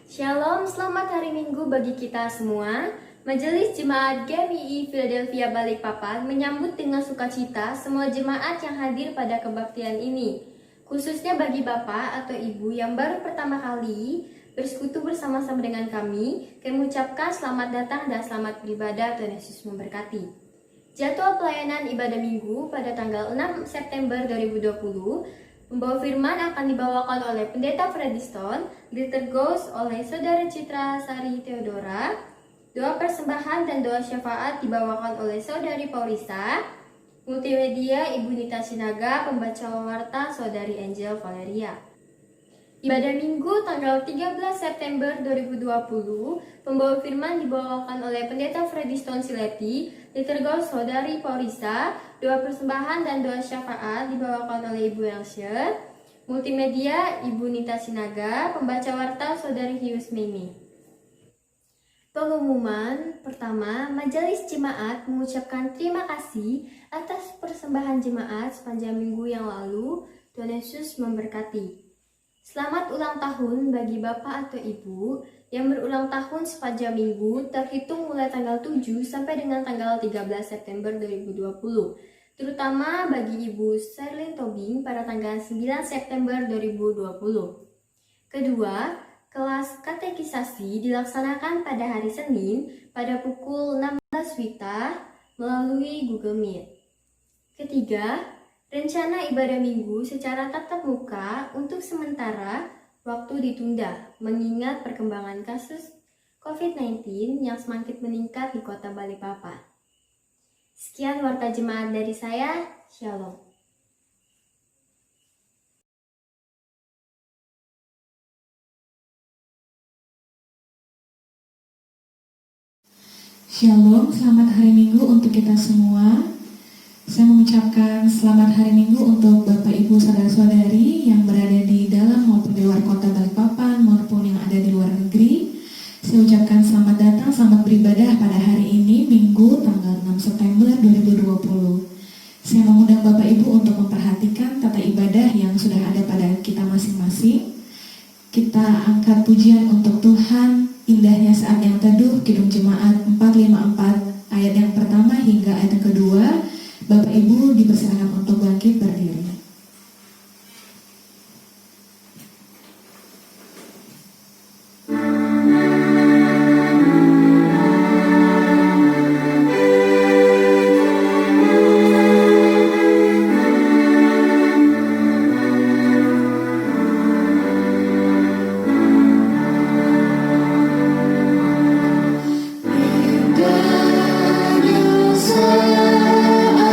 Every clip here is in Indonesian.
Shalom, selamat hari Minggu bagi kita semua. Majelis Jemaat GMI Philadelphia Balikpapan menyambut dengan sukacita semua jemaat yang hadir pada kebaktian ini. Khususnya bagi Bapak atau Ibu yang baru pertama kali bersekutu bersama-sama dengan kami mengucapkan selamat datang dan selamat beribadah. Tuhan Yesus memberkati. Jadwal pelayanan ibadah minggu pada tanggal 6 September 2020, pembawa firman akan dibawakan oleh Pendeta Frediston, ditergos oleh Saudara Citra Sari Theodora. Doa persembahan dan doa syafaat dibawakan oleh Saudari Paulista. Multimedia Ibu Nita Sinaga, pembaca warta Saudari Angel Valeria. Ibadah Minggu tanggal 13 September 2020, pembawa firman dibawakan oleh Pendeta Frediston Sileti, ditergos Saudari Paulista. Doa persembahan dan doa syafaat dibawakan oleh Ibu Elsie. Multimedia Ibu Nita Sinaga, pembaca warta Saudari Hius Mimi. Pengumuman pertama, Majelis Jemaat mengucapkan terima kasih atas persembahan jemaat sepanjang minggu yang lalu. Tuhan Yesus memberkati. Selamat ulang tahun bagi Bapak atau Ibu yang berulang tahun sepanjang minggu terhitung mulai tanggal 7 sampai dengan tanggal 13 September 2020. Terutama bagi Ibu Sherlyn Tobing pada tanggal 9 September 2020. Kedua, kelas katekisasi dilaksanakan pada hari Senin pada pukul 16 WITA melalui Google Meet. Ketiga, rencana ibadah minggu secara tatap muka untuk sementara waktu ditunda mengingat perkembangan kasus COVID-19 yang semakin meningkat di Kota Balikpapan. Sekian warta jemaat dari saya, Shalom. Shalom, selamat hari Minggu untuk kita semua. Saya mengucapkan selamat hari Minggu untuk Bapak Ibu Saudara-saudari yang berada di dalam maupun di luar Kota Balikpapan maupun yang ada di luar negeri. Saya ucapkan selamat datang, selamat beribadah pada hari ini, Minggu tanggal 6 September 2020. Saya mengundang Bapak Ibu untuk memperhatikan tata ibadah yang sudah ada pada kita masing-masing. Kita angkat pujian untuk Tuhan, indahnya saat yang teduh, Kidung Jemaat 454 ayat yang pertama hingga ayat yang kedua. Bapak Ibu dipersilakan untuk bangkit berdiri. Indahnya saat yang teduh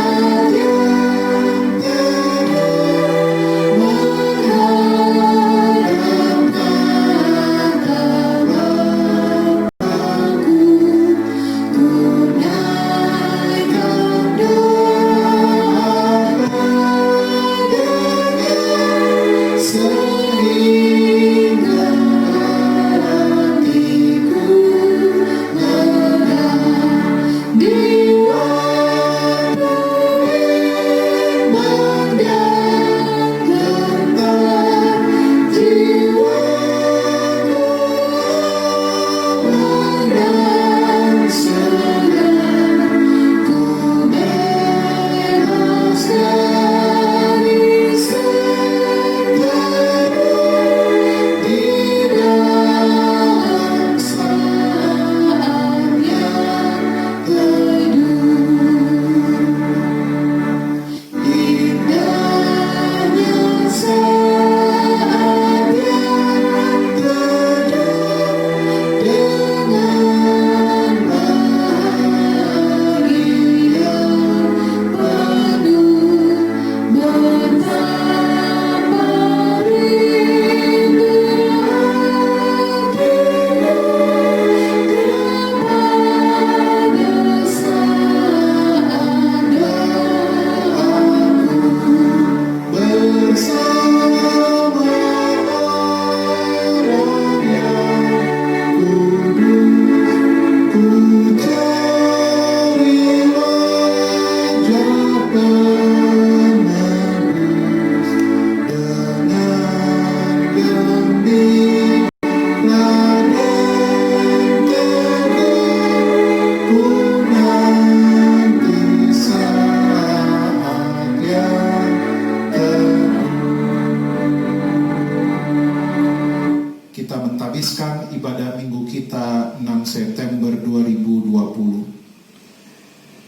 Selasa 6 September 2020.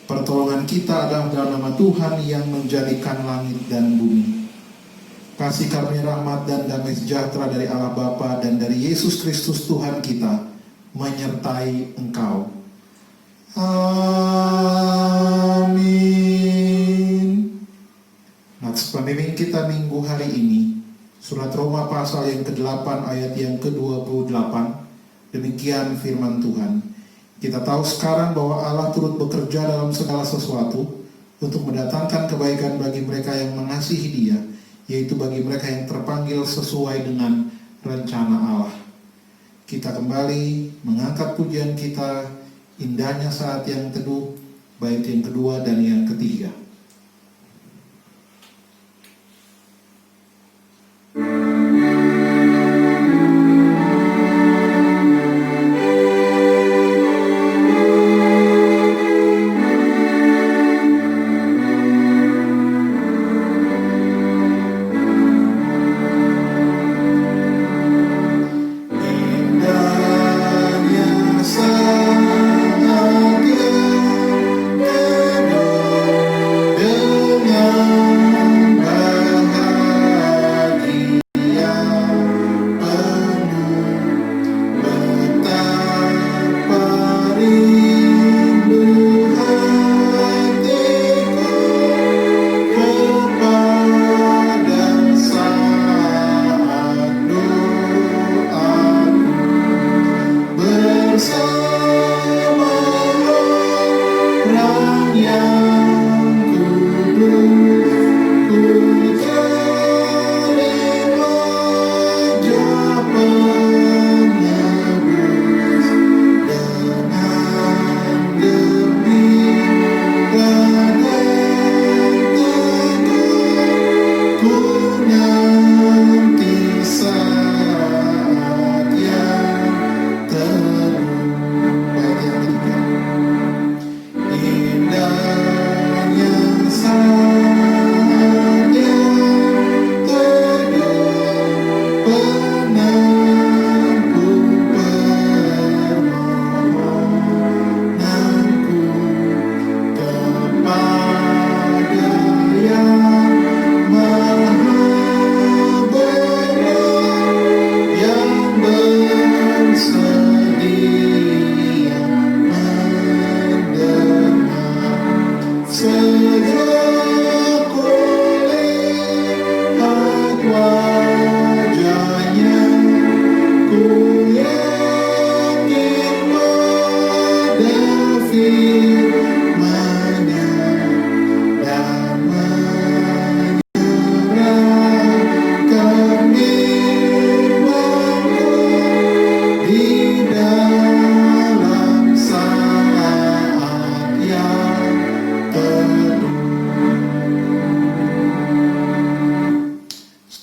Pertolongan kita adalah dalam nama Tuhan yang menjadikan langit dan bumi. Kasih karunia rahmat dan damai sejahtera dari Allah Bapa dan dari Yesus Kristus Tuhan kita menyertai engkau. Amin. Nats pembimbing kita minggu hari ini, Surat Roma pasal yang ke-8 ayat yang ke-28. Demikian firman Tuhan. Kita tahu sekarang bahwa Allah turut bekerja dalam segala sesuatu untuk mendatangkan kebaikan bagi mereka yang mengasihi Dia, yaitu bagi mereka yang terpanggil sesuai dengan rencana Allah. Kita kembali mengangkat pujian kita, indahnya saat yang teduh, bait yang kedua dan yang ketiga.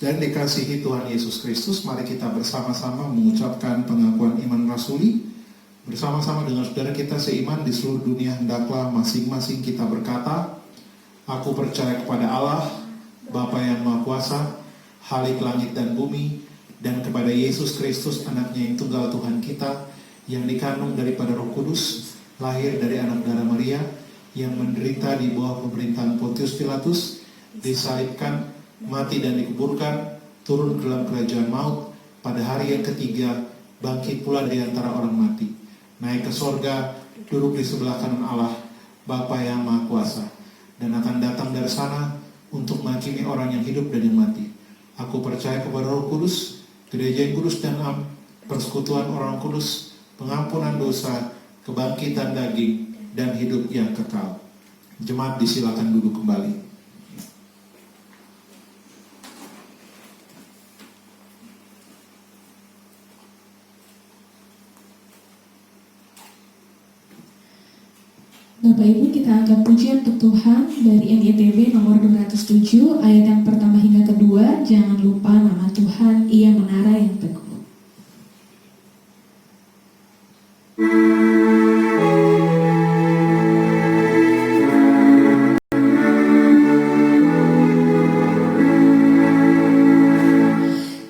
Dan dikasihi Tuhan Yesus Kristus, mari kita bersama-sama mengucapkan pengakuan iman rasuli. Bersama-sama dengan saudara kita seiman di seluruh dunia, hendaklah masing-masing kita berkata, aku percaya kepada Allah, Bapa yang Maha Kuasa, Khalik langit dan bumi, dan kepada Yesus Kristus, anaknya yang tunggal Tuhan kita, yang dikandung daripada Roh Kudus, lahir dari anak darah Maria, yang menderita di bawah pemerintahan Pontius Pilatus, disalibkan, mati dan dikuburkan, turun ke dalam kerajaan maut, pada hari yang ketiga bangkit pula dari antara orang mati, naik ke sorga, duduk di sebelah kanan Allah, Bapa yang Maha Kuasa, dan akan datang dari sana untuk menghakimi orang yang hidup dan yang mati. Aku percaya kepada Roh Kudus, gereja yang kudus dan am, persekutuan orang kudus, pengampunan dosa, kebangkitan daging, dan hidup yang kekal. Jemaat disilakan duduk kembali. Bapak Ibu, kita angkat pujian untuk Tuhan dari NITB nomor 207 ayat yang pertama hingga kedua. Jangan lupa nama Tuhan, Ia menara yang teguh.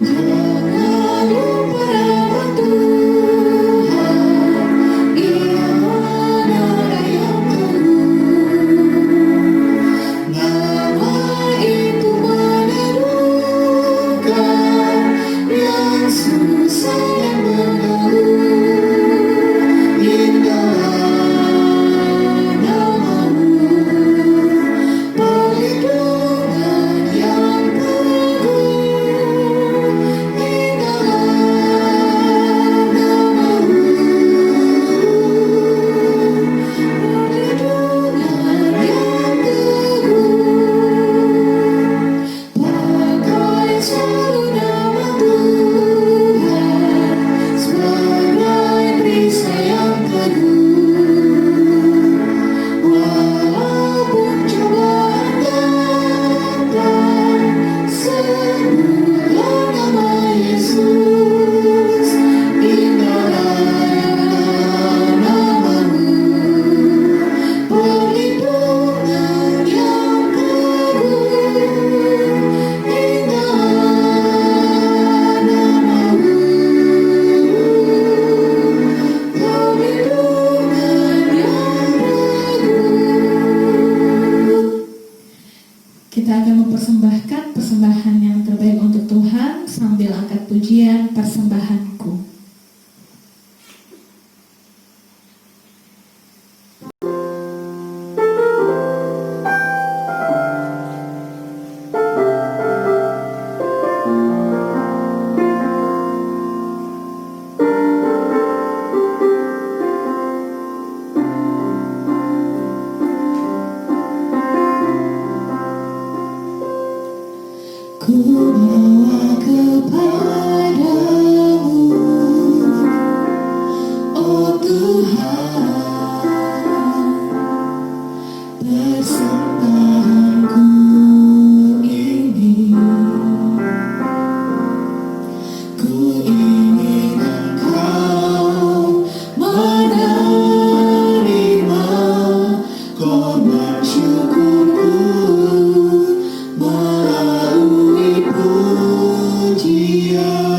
Jangan lupa nama Tuhan, Kita akan mempersembahkan persembahan yang terbaik untuk Tuhan sambil angkat pujian persembahanku. Ku bawa kepadamu, oh Tuhan, persembahanku ini. Ku ingin Engkau menerima korban syukurku melalui pujian.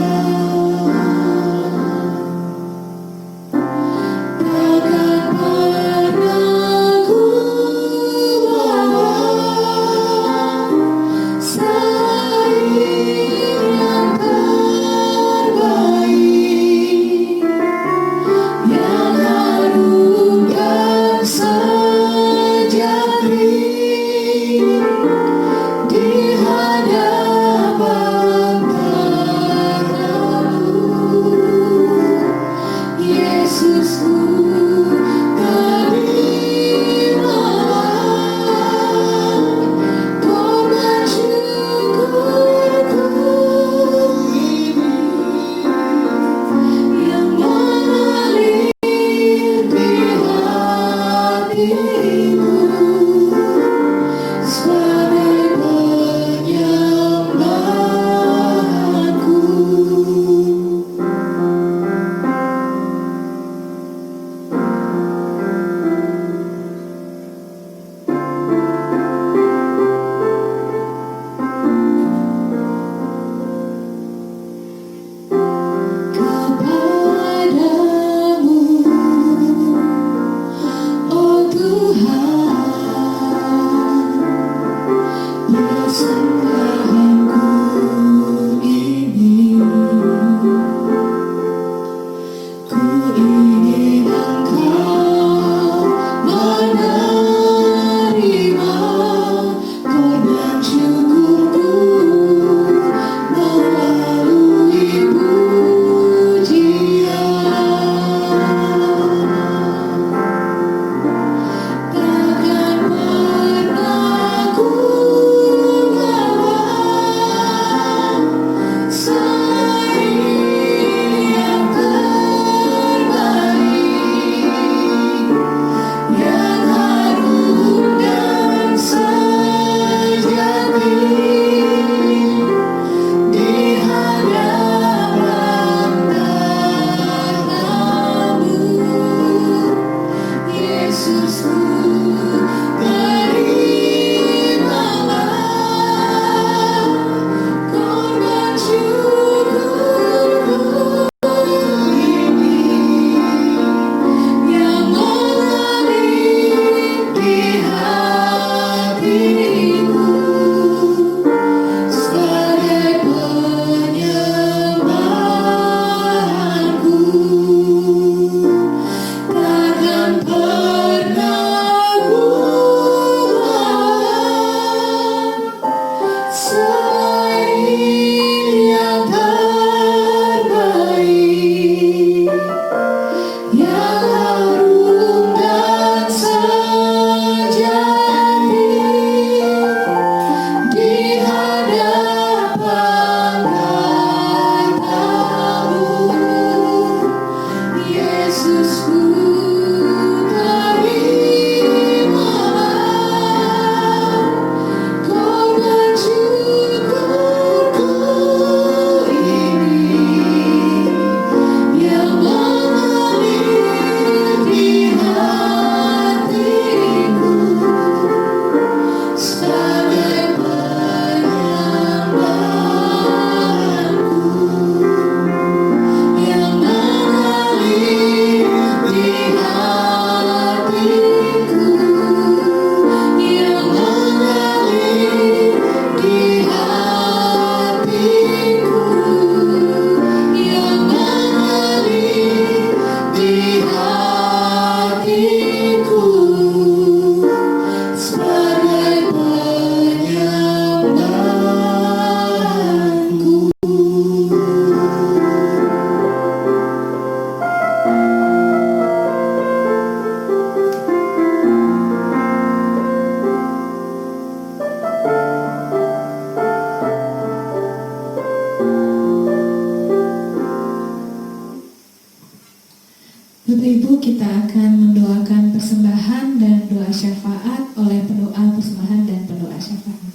syafaat.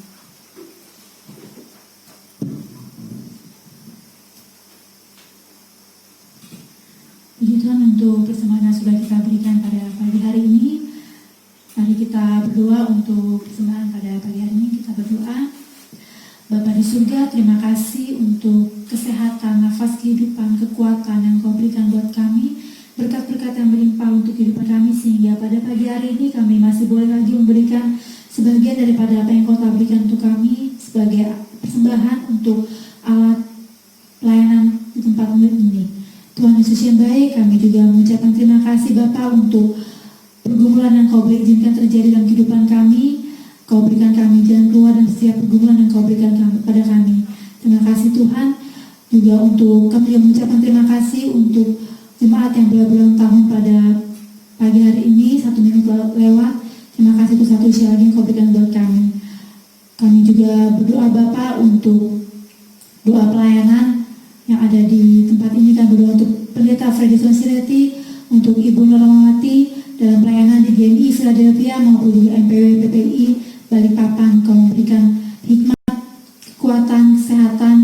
Puji Tuhan untuk persembahan yang sudah kita berikan pada pagi hari ini. Mari kita berdoa untuk persembahan pada pagi hari ini. Kita berdoa. Bapa di surga, terima kasih untuk kesehatan, nafas kehidupan, kekuatan yang Kau berikan buat kami, berkat-berkat yang melimpah untuk kehidupan kami, sehingga pada pagi hari ini kami masih boleh lagi memberikan sebagian daripada apa yang Kau telah berikan untuk kami sebagai persembahan untuk alat pelayanan di tempat ini. Tuhan Yesus yang baik, kami juga mengucapkan terima kasih Bapa untuk pergumulan yang Kau izinkan terjadi dalam kehidupan kami. Kau berikan kami jalan keluar dan setiap pergumulan yang Kau berikan pada kami. Terima kasih Tuhan. Juga untuk kami juga mengucapkan terima kasih untuk jemaat yang berulang tahun pada pagi hari ini, 1 menit lewat. Terima kasih untuk satu usia lagi yang Kau berikan buat kami. Kami juga berdoa Bapa untuk doa pelayanan yang ada di tempat ini. Kami berdoa untuk Pendeta Freddy Sonsireti, untuk Ibu Nurmawati dalam pelayanan di GMI Philadelphia maupun juga MPW PPI Balikpapan. Kau memberikan hikmat, kekuatan, kesehatan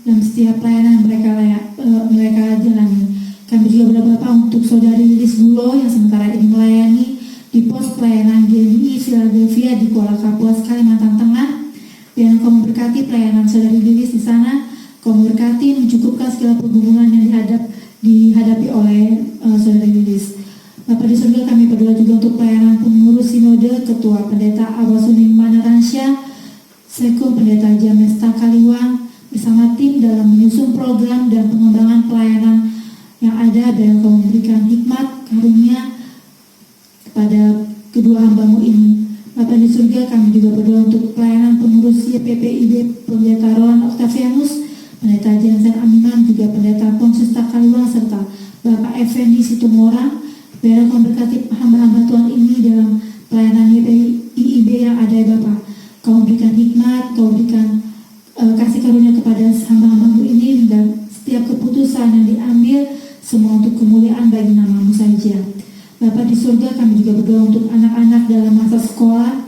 dalam setiap pelayanan mereka jalani. Kami juga berdoa Bapa untuk Saudari Lilis Gulo yang sementara ini melayani di pos pelayanan GMI Philadelphia di Kuala Kapuas, Kalimantan Tengah. Biar Kau memberkati pelayanan Saudari Lilis di sana. Kau memberkati, mencukupkan segala pergumulan yang dihadapi oleh Saudari Lilis. Bapa di surga, kami berdoa juga untuk pelayanan pengurus sinode, Ketua Pendeta Awasuning Manaransya, Seko Pendeta Jamesta Kaliwang, bersama tim dalam menyusun program dan pengembangan pelayanan yang ada, dan Kau memberikan hikmat, karunia kepada kedua hamba-Mu ini. Bapa di surga, kami juga berdoa untuk pelayanan pengurus YPPIB Pendeta Roland Octavianus, Pendeta Jansen Aminan, juga Pendeta Ponsusta Kaliwang, serta Bapak Effendi Situmorang. Biar Kau memberkati hamba-hamba Tuhan ini dalam pelayanan YPIB yang ada Bapak. Kau memberikan hikmat, Kau berikan kasih karunia kepada hamba-hamba-Mu ini, dan setiap keputusan yang diambil semua untuk kemuliaan bagi nama-Mu saja. Bapa di surga, kami juga berdoa untuk anak-anak dalam masa sekolah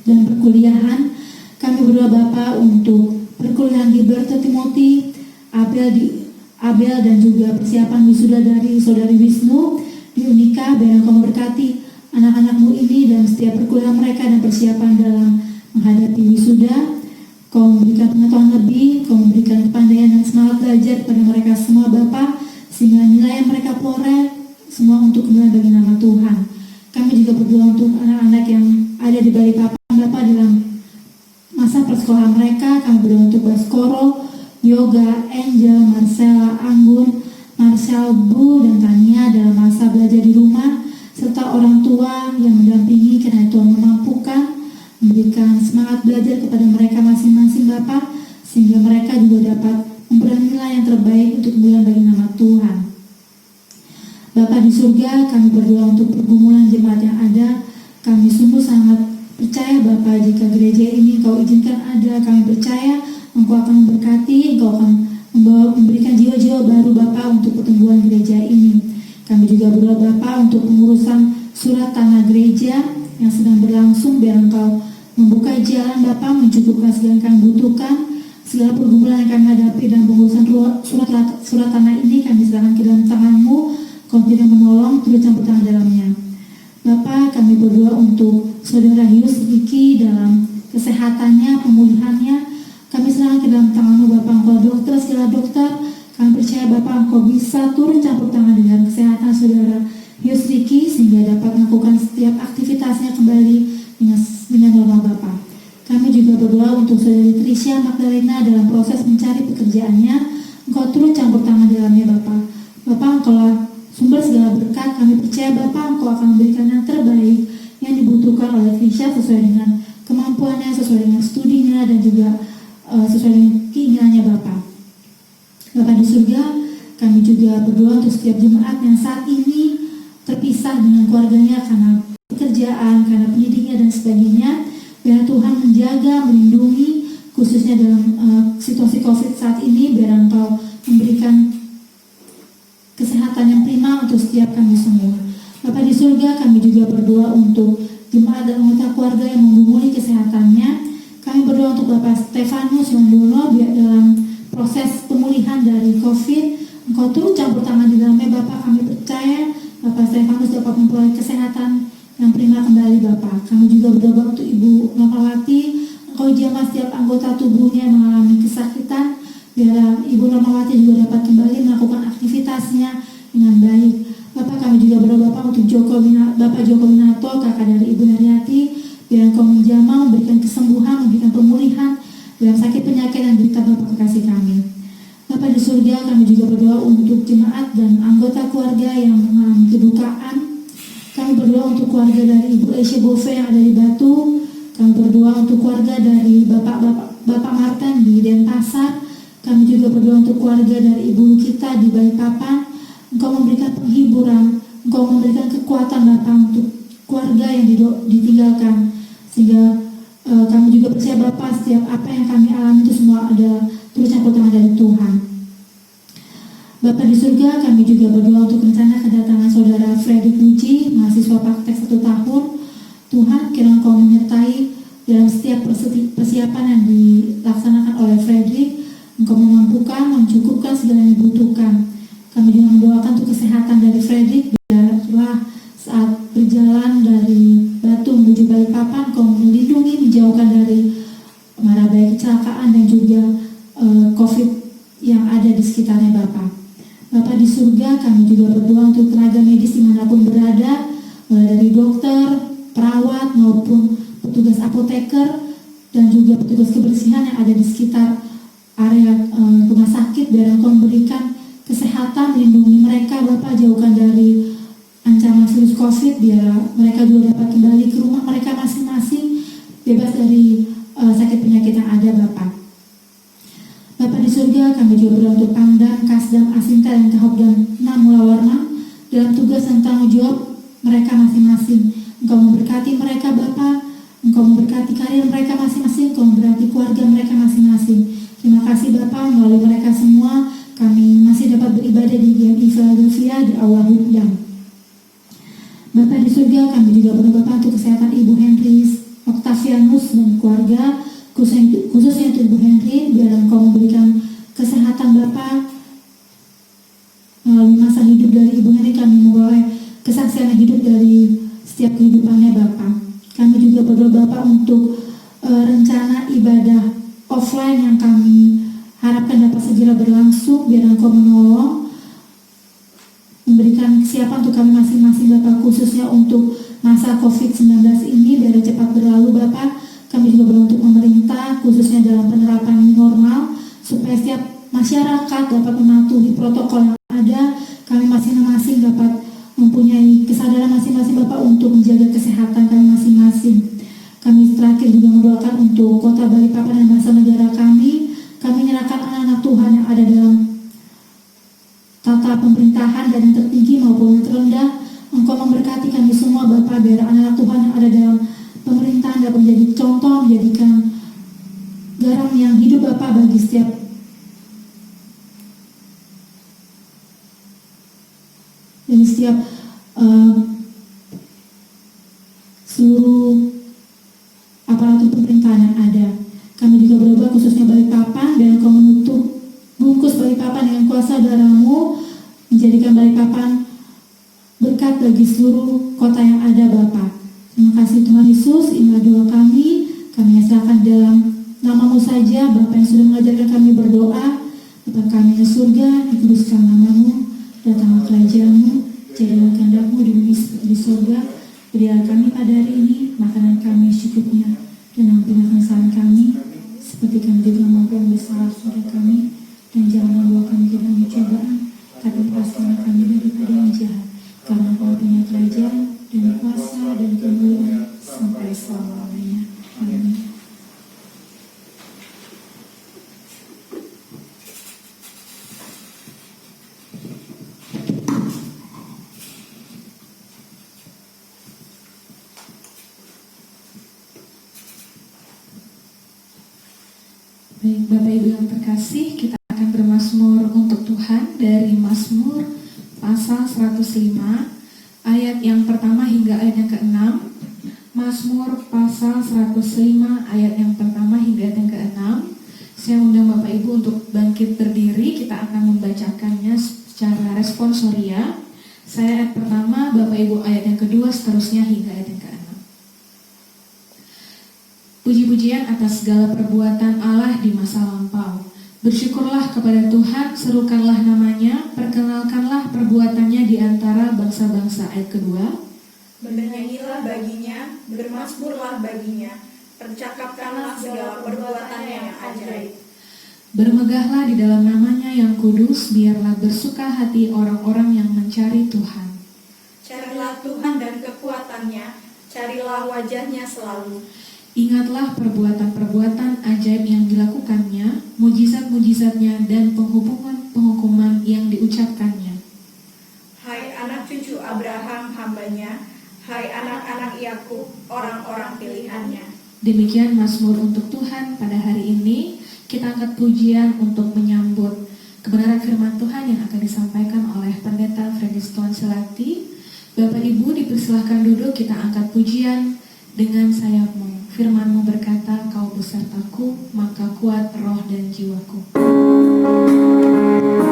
dan perkuliahan. Kami berdoa Bapa untuk perkuliahan Gilberto Timothy, Abel dan juga persiapan wisuda dari Saudari Wisnu di Unika. Biar Kau memberkati anak-anak-Mu ini dan setiap perkuliahan mereka dan persiapan dalam menghadapi wisuda. Kau memberikan pengetahuan lebih, Kau memberikan kepandaian dan semangat belajar kepada mereka semua Bapa, sehingga nilai yang mereka peroleh semua untuk kemuliaan bagi nama Tuhan. Kami juga berdoa untuk anak-anak yang ada di Balikpapan Bapa dalam masa persekolahan mereka. Kami berdoa untuk Baskoro, Yoga, Angel, Marcella, Anggun, Marcel, Bu, dan Tania dalam masa belajar di rumah, serta orang tua yang mendampingi, karena Tuhan memampukan, memberikan semangat belajar kepada mereka masing-masing Bapa, sehingga mereka juga dapat memberikan nilai yang terbaik untuk kemuliaan bagi nama Tuhan. Bapa di surga, kami berdoa untuk pergumulan jemaat yang ada. Kami sungguh sangat percaya Bapa, jika gereja ini Kau izinkan ada, kami percaya Engkau akan memberkati, Engkau akan memberikan jiwa-jiwa baru Bapa untuk pertumbuhan gereja ini. Kami juga berdoa Bapa untuk pengurusan surat tanah gereja yang sedang berlangsung. Biar Engkau membuka jalan Bapa, mencukupkan segala yang kami butuhkan, segala pergumulan yang kami hadapi dan pengurusan surat tanah ini kami serahkan ke dalam tangan-Mu. Kau tidak menolong, turut campur tangan dalamnya. Bapa, kami berdoa untuk Saudara Hius Riki dalam kesehatannya, pemulihannya. Kami serahkan ke dalam tangan-Mu Bapa. Engkau dokter, segala dokter. Kami percaya Bapa, Engkau bisa turun campur tangan dengan kesehatan Saudara Hius Riki, sehingga dapat melakukan setiap aktivitasnya kembali dengan normal Bapa. Kami juga berdoa untuk Saudari Trisha Magdalena dalam proses mencari pekerjaannya. Engkau turun campur tangan dalamnya Bapa. Bapa, Engkaulah sumber segala berkat. Kami percaya Bapa, Engkau akan memberikan yang terbaik yang dibutuhkan oleh Trisha sesuai dengan kemampuannya, sesuai dengan studinya, dan juga sesuai dengan keinginannya Bapa. Bapa di surga, kami juga berdoa untuk setiap jemaat yang saat ini terpisah dengan keluarganya karena pekerjaan, karena pendidiknya dan sebagainya. Biar Tuhan menjaga, melindungi, khususnya dalam situasi COVID saat ini. Biar Engkau memberikan kesehatan yang prima untuk setiap kami semua. Bapa di surga, kami juga berdoa untuk jemaat dan anggota keluarga yang menggumuli kesehatannya. Bapak Stefanus Yondo dalam proses pemulihan dari COVID. Engkau turut campur tangan di dalamnya Bapak. Kami percaya Bapak Stefanus dapat memperoleh kesehatan yang prima kembali Bapak. Kami juga berdoa untuk Ibu Normawati. Engkau jamah setiap anggota tubuhnya yang mengalami kesakitan. Biar Ibu Normawati juga dapat kembali melakukan aktivitasnya dengan baik. Bapak, kami juga berdoa Bapak untuk Bapak Joko Winato, kakak dari Ibu Heriati. Biar Engkau menjamah, memberikan kesembuhan, memberikan pemulihan dalam sakit penyakit yang derita Bapak kekasih kami. Bapak di surga, kami juga berdoa untuk jemaat dan anggota keluarga yang mengalami kedukaan. Kami berdoa untuk keluarga dari Ibu Asia Bove yang ada di Batu. Kami berdoa untuk keluarga dari Bapak Martin di Denpasar. Kami juga berdoa untuk keluarga dari Ibu kita di Balikpapan. Engkau memberikan penghiburan, Engkau memberikan kekuatan Bapak untuk keluarga yang ditinggalkan. Sehingga kami juga percaya Bapak setiap apa yang kami alami itu semua ada terus campur tangan dari Tuhan. Bapak di surga, kami juga berdoa untuk rencana kedatangan saudara Fredrik Puji, mahasiswa praktek 1 tahun. Tuhan, kiranya Engkau menyertai dalam setiap persiapan yang dilaksanakan oleh Fredrik. Engkau memampukan, mencukupkan segala yang dibutuhkan. Kami juga mendoakan untuk kesehatan dari Fredrik, biarlah saat berjalan dari Batu menuju Balikpapan, Engkau melindungi, menjauhkan dari mara bahaya kecelakaan dan juga COVID yang ada di sekitarnya Bapak. Bapak di surga, kami juga berdoa untuk tenaga medis dimanapun berada, mulai dari dokter, perawat maupun petugas apoteker dan juga petugas kebersihan yang ada di sekitar area rumah sakit. Biar Engkau memberikan kesehatan, melindungi mereka Bapak, jauhkan dari ancaman virus COVID, biar mereka juga dapat kembali ke rumah mereka masing-masing, bebas dari sakit penyakit yang ada Bapak. Bapak di surga, kami juga berdoa untuk Pangdam, Kasdam, Asinta, dan Kahop dan Namula Warna dalam tugas dan tanggung jawab mereka masing-masing. Engkau memberkati mereka Bapak, Engkau memberkati karir mereka masing-masing, Engkau memberkati keluarga mereka masing-masing. Terima kasih Bapak, melalui mereka semua kami masih dapat beribadah di GMI Philadelphia di Aula Hudang. Bapak di surga, kami juga berdoa Bapak untuk kesehatan Ibu Henry Octavianus dan keluarga, khususnya untuk Ibu Henry, biar Engkau memberikan kesehatan Bapak. Melalui masa hidup dari Ibu Henry, kami memperoleh kesaksian hidup dari setiap kehidupannya Bapak. Kami juga berdoa Bapak untuk rencana ibadah offline yang kami harapkan dapat segera berlangsung, biar Engkau menolong, memberikan kesiapan untuk kami masing-masing Bapak, khususnya untuk masa COVID-19 ini biar cepat berlalu Bapak. Kami juga berdoa untuk pemerintah, khususnya dalam penerapan new normal, supaya setiap masyarakat dapat mematuhi protokol yang ada. Kami masing-masing dapat mempunyai kesadaran masing-masing Bapak untuk menjaga kesehatan kami masing-masing. Kami terakhir juga mendoakan untuk kota Balikpapan dan bangsa negara kami. Kami menyerahkan anak-anak Tuhan yang ada dalam tata pemerintahan dan yang tertinggi maupun yang terendah. Engkau memberkati kami semua Bapak, biar anak-anak Tuhan yang ada dalam pemerintahan dapat menjadi contoh, menjadikan garam yang hidup Bapak bagi setiap seluruh aparatur pemerintahan yang ada. Kami juga berdoa khususnya Balikpapan, dan Engkau menutup bungkus Balikpapan dengan kuasa darah-Mu, menjadikan Balikpapan berkat bagi seluruh kota yang ada Bapak. Terima kasih Tuhan Yesus, inilah doa kami. Kami serahkan dalam nama-Mu saja Bapak yang sudah mengajarkan kami berdoa. Bapa kami di surga, dikuduskan nama-Mu, datanglah kerajaan-Mu, jadilah kehendak-Mu di bumi seperti di surga. Berilah kami pada hari ini makanan kami secukupnya, dan ampunilah kesalahan kami seperti kami juga mengampuni bersalah kepada kami, dan jangan membawa kami ke dalam cobaan, tapi lepaskanlah kami daripada yang jahat, karena Engkau punya kerajaan dan kuasa dan kemuliaan sampai selama-lamanya. Amin. Baik, Bapak Ibu yang terkasih, kita akan bermazmur untuk Tuhan dari Mazmur pasal 105 ayat yang pertama hingga ayat yang ke-6. Mazmur pasal 105 ayat yang pertama hingga ayat yang ke-6. Bapak Ibu untuk bangkit berdiri. Kita akan membacakannya secara responsoria. Saya ayat pertama, Bapak Ibu ayat yang kedua, seterusnya hingga ayat yang ke-6. Puji-pujian atas segala perbuatan Allah di masa lampau. Bersyukurlah kepada Tuhan, serukanlah namanya, perkenalkanlah perbuatannya di antara bangsa-bangsa. Ayat kedua. Bernyanyilah baginya, bermasmurlah baginya, percakapkanlah segala perbuatannya yang ajaib. Bermegahlah di dalam namanya yang kudus, biarlah bersuka hati orang-orang yang mencari Tuhan. Carilah Tuhan dan kekuatannya, carilah wajahnya selalu. Ingatlah perbuatan-perbuatan ajaib yang dilakukannya, mujizat-mujizatnya dan penghukuman yang diucapkannya. Hai anak cucu Abraham hambanya, hai anak-anak Yakub, orang-orang pilihannya. Demikian mazmur untuk Tuhan pada hari ini. Kita angkat pujian untuk menyambut kebenaran firman Tuhan yang akan disampaikan oleh Pendeta Frediston Selati. Bapak Ibu dipersilahkan duduk, kita angkat pujian dengan sayapmu. Firman-Mu berkata, kau besertaku, maka kuat roh dan jiwaku. Maka kuat roh dan jiwaku.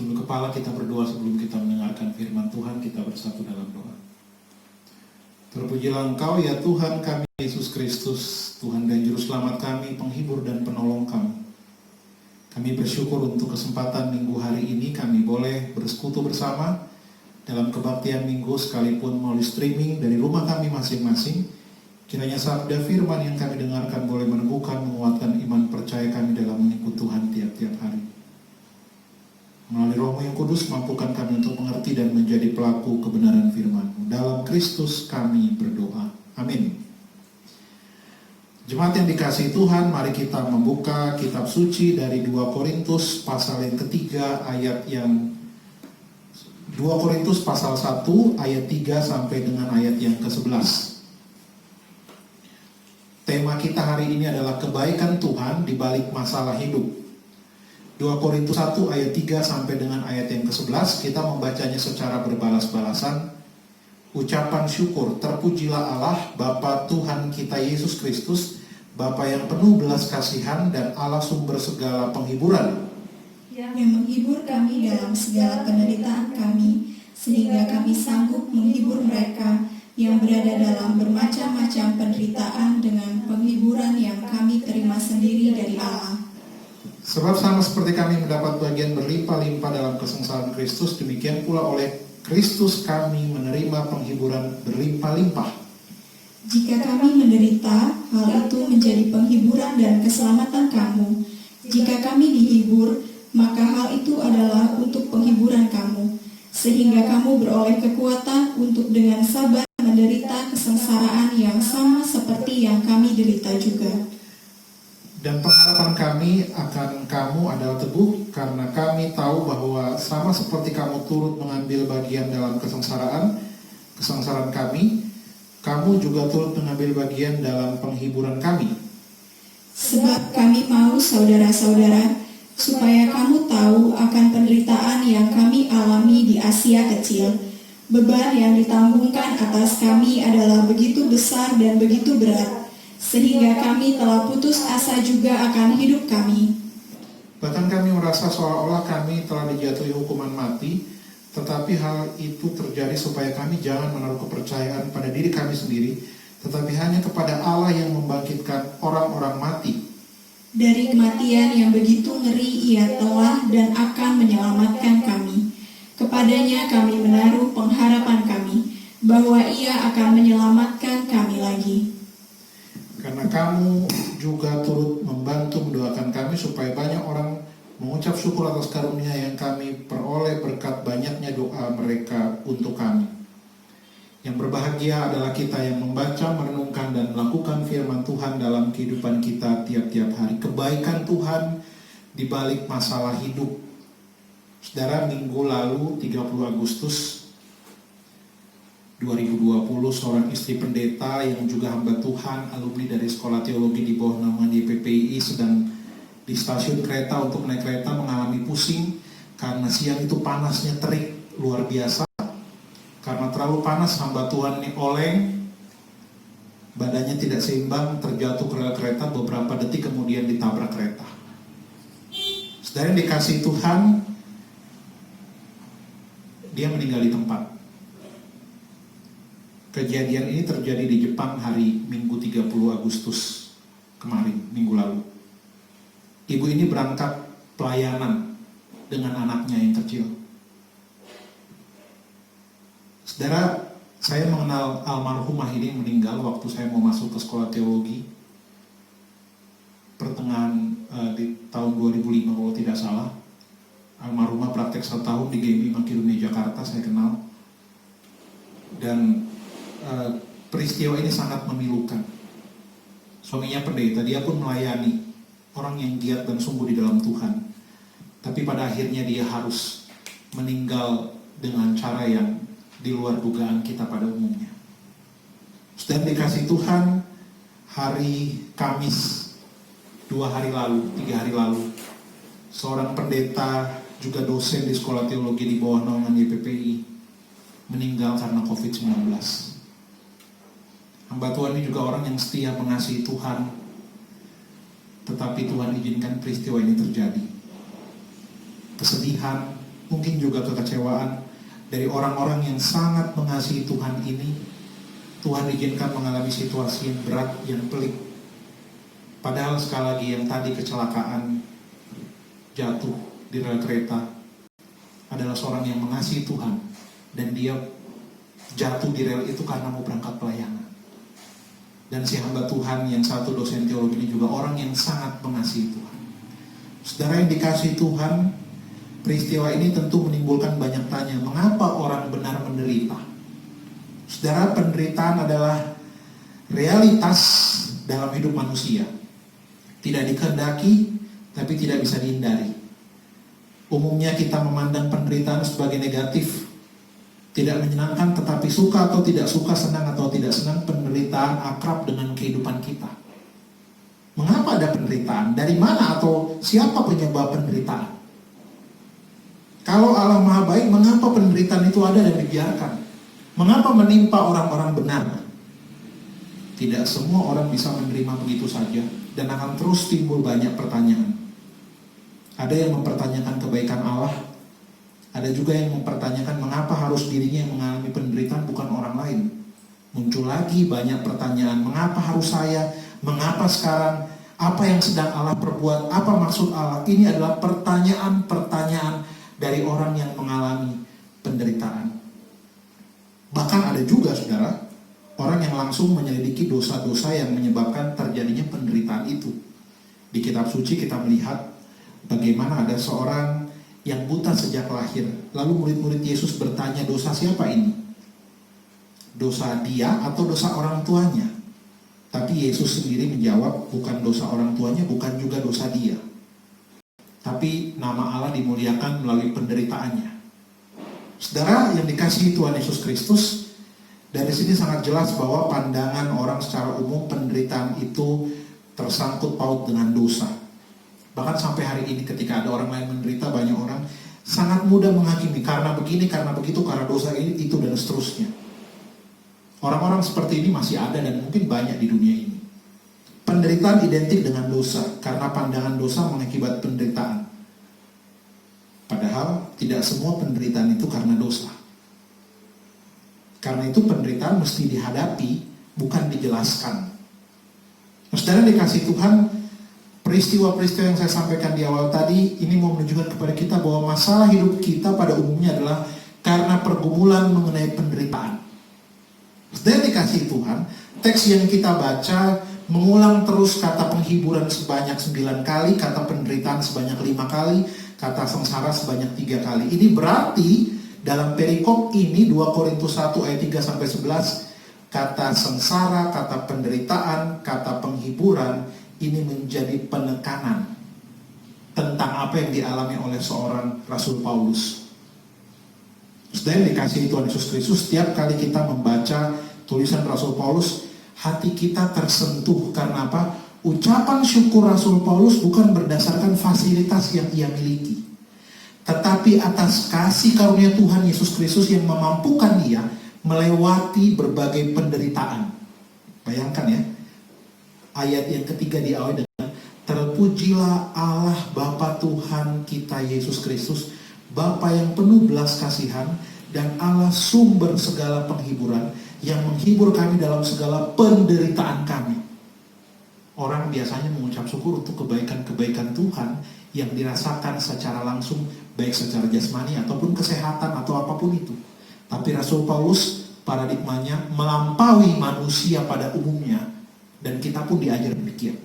Tunduk kepala kita berdoa sebelum kita mendengarkan firman Tuhan, kita bersatu dalam doa. Terpujilah Engkau ya Tuhan kami Yesus Kristus, Tuhan dan Juru Selamat kami, penghibur dan penolong kami. Kami bersyukur untuk kesempatan minggu hari ini kami boleh bersekutu bersama dalam kebaktian minggu sekalipun melalui streaming dari rumah kami masing-masing. Kiranya sabda firman yang kami dengarkan boleh meneguhkan, menguatkan iman percaya kami dalam mengikut Tuhan tiap-tiap hari. Melalui Roh-Mu yang Kudus, mampukan kami untuk mengerti dan menjadi pelaku kebenaran firman-Mu. Dalam Kristus kami berdoa. Amin. Jemaat yang dikasihi Tuhan, mari kita membuka kitab suci dari 2 Korintus pasal yang ketiga, ayat yang 2 Korintus pasal 1 ayat 3 sampai dengan ayat yang ke-11. Tema kita hari ini adalah kebaikan Tuhan di balik masalah hidup. 2 Korintus 1 ayat 3 sampai dengan ayat yang ke-11, kita membacanya secara berbalas-balasan. Ucapan syukur, terpujilah Allah, Bapa Tuhan kita Yesus Kristus, Bapa yang penuh belas kasihan dan Allah sumber segala penghiburan, yang menghibur kami dalam segala penderitaan kami, sehingga kami sanggup menghibur mereka yang berada dalam bermacam-macam penderitaan dengan penghiburan yang kami terima sendiri dari Allah. Sebab sama seperti kami mendapat bagian berlimpah-limpah dalam kesengsaraan Kristus, demikian pula oleh Kristus kami menerima penghiburan berlimpah-limpah. Jika kami menderita, hal itu menjadi penghiburan dan keselamatan kamu. Jika kami dihibur, maka hal itu adalah untuk penghiburan kamu, sehingga kamu beroleh kekuatan untuk dengan sabar menderita kesengsaraan yang sama seperti yang kami derita juga. Dan pengharapan kami akan kamu adalah teguh, karena kami tahu bahwa sama seperti kamu turut mengambil bagian dalam kesengsaraan kami, kamu juga turut mengambil bagian dalam penghiburan kami. Sebab kami mau saudara-saudara, supaya kamu tahu akan penderitaan yang kami alami di Asia Kecil. Beban yang ditanggungkan atas kami adalah begitu besar dan begitu berat, sehingga kami telah putus asa juga akan hidup kami. Bahkan kami merasa seolah-olah kami telah dijatuhi hukuman mati, tetapi hal itu terjadi supaya kami jangan menaruh kepercayaan pada diri kami sendiri, tetapi hanya kepada Allah yang membangkitkan orang-orang mati. Dari kematian yang begitu ngeri Ia telah dan akan menyelamatkan kami. Kepadanya kami menaruh pengharapan kami, bahwa Ia akan menyelamatkan kami lagi. Karena kamu juga turut membantu mendoakan kami supaya banyak orang mengucap syukur atas karunia yang kami peroleh berkat banyaknya doa mereka untuk kami. Yang berbahagia adalah kita yang membaca, merenungkan, dan melakukan firman Tuhan dalam kehidupan kita tiap-tiap hari. Kebaikan Tuhan di balik masalah hidup. Saudara, minggu lalu 30 Agustus 2020, seorang istri pendeta yang juga hamba Tuhan, alumni dari sekolah teologi di bawah naungan YPPI, sedang di stasiun kereta untuk naik kereta mengalami pusing karena siang itu panasnya terik luar biasa. Karena terlalu panas, hamba Tuhan ini oleng, badannya tidak seimbang, terjatuh ke rel kereta, beberapa detik kemudian ditabrak kereta. Saudara yang dikasihi Tuhan, dia meninggal di tempat. Kejadian ini terjadi di Jepang hari Minggu 30 Agustus kemarin, minggu lalu. Ibu ini berangkat pelayanan dengan anaknya yang kecil. Saudara, saya mengenal almarhumah ini meninggal waktu saya mau masuk ke sekolah teologi pertengahan di tahun 2005 kalau tidak salah. Almarhumah praktek 1 tahun di GMI Mangkirumi Jakarta, saya kenal. Dan peristiwa ini sangat memilukan. Suaminya pendeta, dia pun melayani orang yang giat dan sungguh di dalam Tuhan. Tapi pada akhirnya dia harus meninggal dengan cara yang di luar dugaan kita pada umumnya. Sudah dikasih Tuhan, hari Kamis 2 hari lalu, 3 hari lalu, seorang pendeta juga dosen di sekolah teologi di bawah naungan YPPI meninggal karena COVID-19. Hamba Tuhan ini juga orang yang setia mengasihi Tuhan, tetapi Tuhan izinkan peristiwa ini terjadi. Kesedihan, mungkin juga kekecewaan dari orang-orang yang sangat mengasihi Tuhan ini. Tuhan izinkan mengalami situasi yang berat, yang pelik. Padahal sekali lagi yang tadi kecelakaan jatuh di rel kereta adalah seorang yang mengasihi Tuhan, dan dia jatuh di rel itu karena mau berangkat pelayanan. Dan si hamba Tuhan yang satu dosen teologi ini juga orang yang sangat mengasihi Tuhan. Saudara yang dikasihi Tuhan, peristiwa ini tentu menimbulkan banyak tanya, mengapa orang benar menderita? Saudara, penderitaan adalah realitas dalam hidup manusia. Tidak dikehendaki, tapi tidak bisa dihindari. Umumnya kita memandang penderitaan sebagai negatif, tidak menyenangkan, tetapi suka atau tidak suka, senang atau tidak senang, penderitaan akrab dengan kehidupan kita. Mengapa ada penderitaan? Dari mana atau siapa penyebab penderitaan? Kalau Allah Maha Baik, mengapa penderitaan itu ada dan dibiarkan? Mengapa menimpa orang-orang benar? Tidak semua orang bisa menerima begitu saja, dan akan terus timbul banyak pertanyaan. Ada yang mempertanyakan kebaikan Allah, ada juga yang mempertanyakan mengapa harus dirinya yang mengalami penderitaan bukan orang lain. Muncul lagi banyak pertanyaan, mengapa harus saya, mengapa sekarang, apa yang sedang Allah perbuat, apa maksud Allah. Ini adalah pertanyaan-pertanyaan dari orang yang mengalami penderitaan. Bahkan ada juga, saudara, orang yang langsung menyelidiki dosa-dosa yang menyebabkan terjadinya penderitaan itu. Di kitab suci kita melihat bagaimana ada seorang yang buta sejak lahir. Lalu murid-murid Yesus bertanya, dosa siapa ini? Dosa dia atau dosa orang tuanya? Tapi Yesus sendiri menjawab, bukan dosa orang tuanya, bukan juga dosa dia. Tapi nama Allah dimuliakan melalui penderitaannya. Saudara yang dikasihi Tuhan Yesus Kristus, dari sini sangat jelas bahwa pandangan orang secara umum penderitaan itu tersangkut paut dengan dosa. Bahkan sampai hari ini ketika ada orang lain menderita, banyak orang sangat mudah menghakimi karena begini, karena begitu, karena dosa ini, itu, dan seterusnya. Orang-orang seperti ini masih ada dan mungkin banyak di dunia ini. Penderitaan identik dengan dosa karena pandangan dosa mengakibat penderitaan. Padahal tidak semua penderitaan itu karena dosa. Karena itu penderitaan mesti dihadapi, bukan dijelaskan. Saudara dikasih Tuhan, peristiwa-peristiwa yang saya sampaikan di awal tadi ini mau menunjukkan kepada kita bahwa masalah hidup kita pada umumnya adalah karena pergumulan mengenai penderitaan. Saudara dikasih Tuhan, teks yang kita baca mengulang terus kata penghiburan sebanyak 9 kali, kata penderitaan sebanyak 5 kali, kata sengsara sebanyak 3 kali. Ini berarti dalam perikop ini 2 Korintus 1 ayat 3-11, kata sengsara, kata penderitaan, kata penghiburan ini menjadi penekanan tentang apa yang dialami oleh seorang Rasul Paulus. Saudara yang dikasihi Tuhan Yesus Kristus, setiap kali kita membaca tulisan Rasul Paulus, hati kita tersentuh. Karena apa? Ucapan syukur Rasul Paulus bukan berdasarkan fasilitas yang ia miliki, tetapi atas kasih karunia Tuhan Yesus Kristus yang memampukan dia melewati berbagai penderitaan. Bayangkan ya, ayat yang ketiga diawali dengan terpujilah Allah Bapa Tuhan kita Yesus Kristus, Bapa yang penuh belas kasihan dan Allah sumber segala penghiburan, yang menghibur kami dalam segala penderitaan kami. Orang biasanya mengucap syukur untuk kebaikan-kebaikan Tuhan yang dirasakan secara langsung, baik secara jasmani ataupun kesehatan atau apapun itu. Tapi Rasul Paulus paradigmanya melampaui manusia pada umumnya, dan kita pun diajar demikian.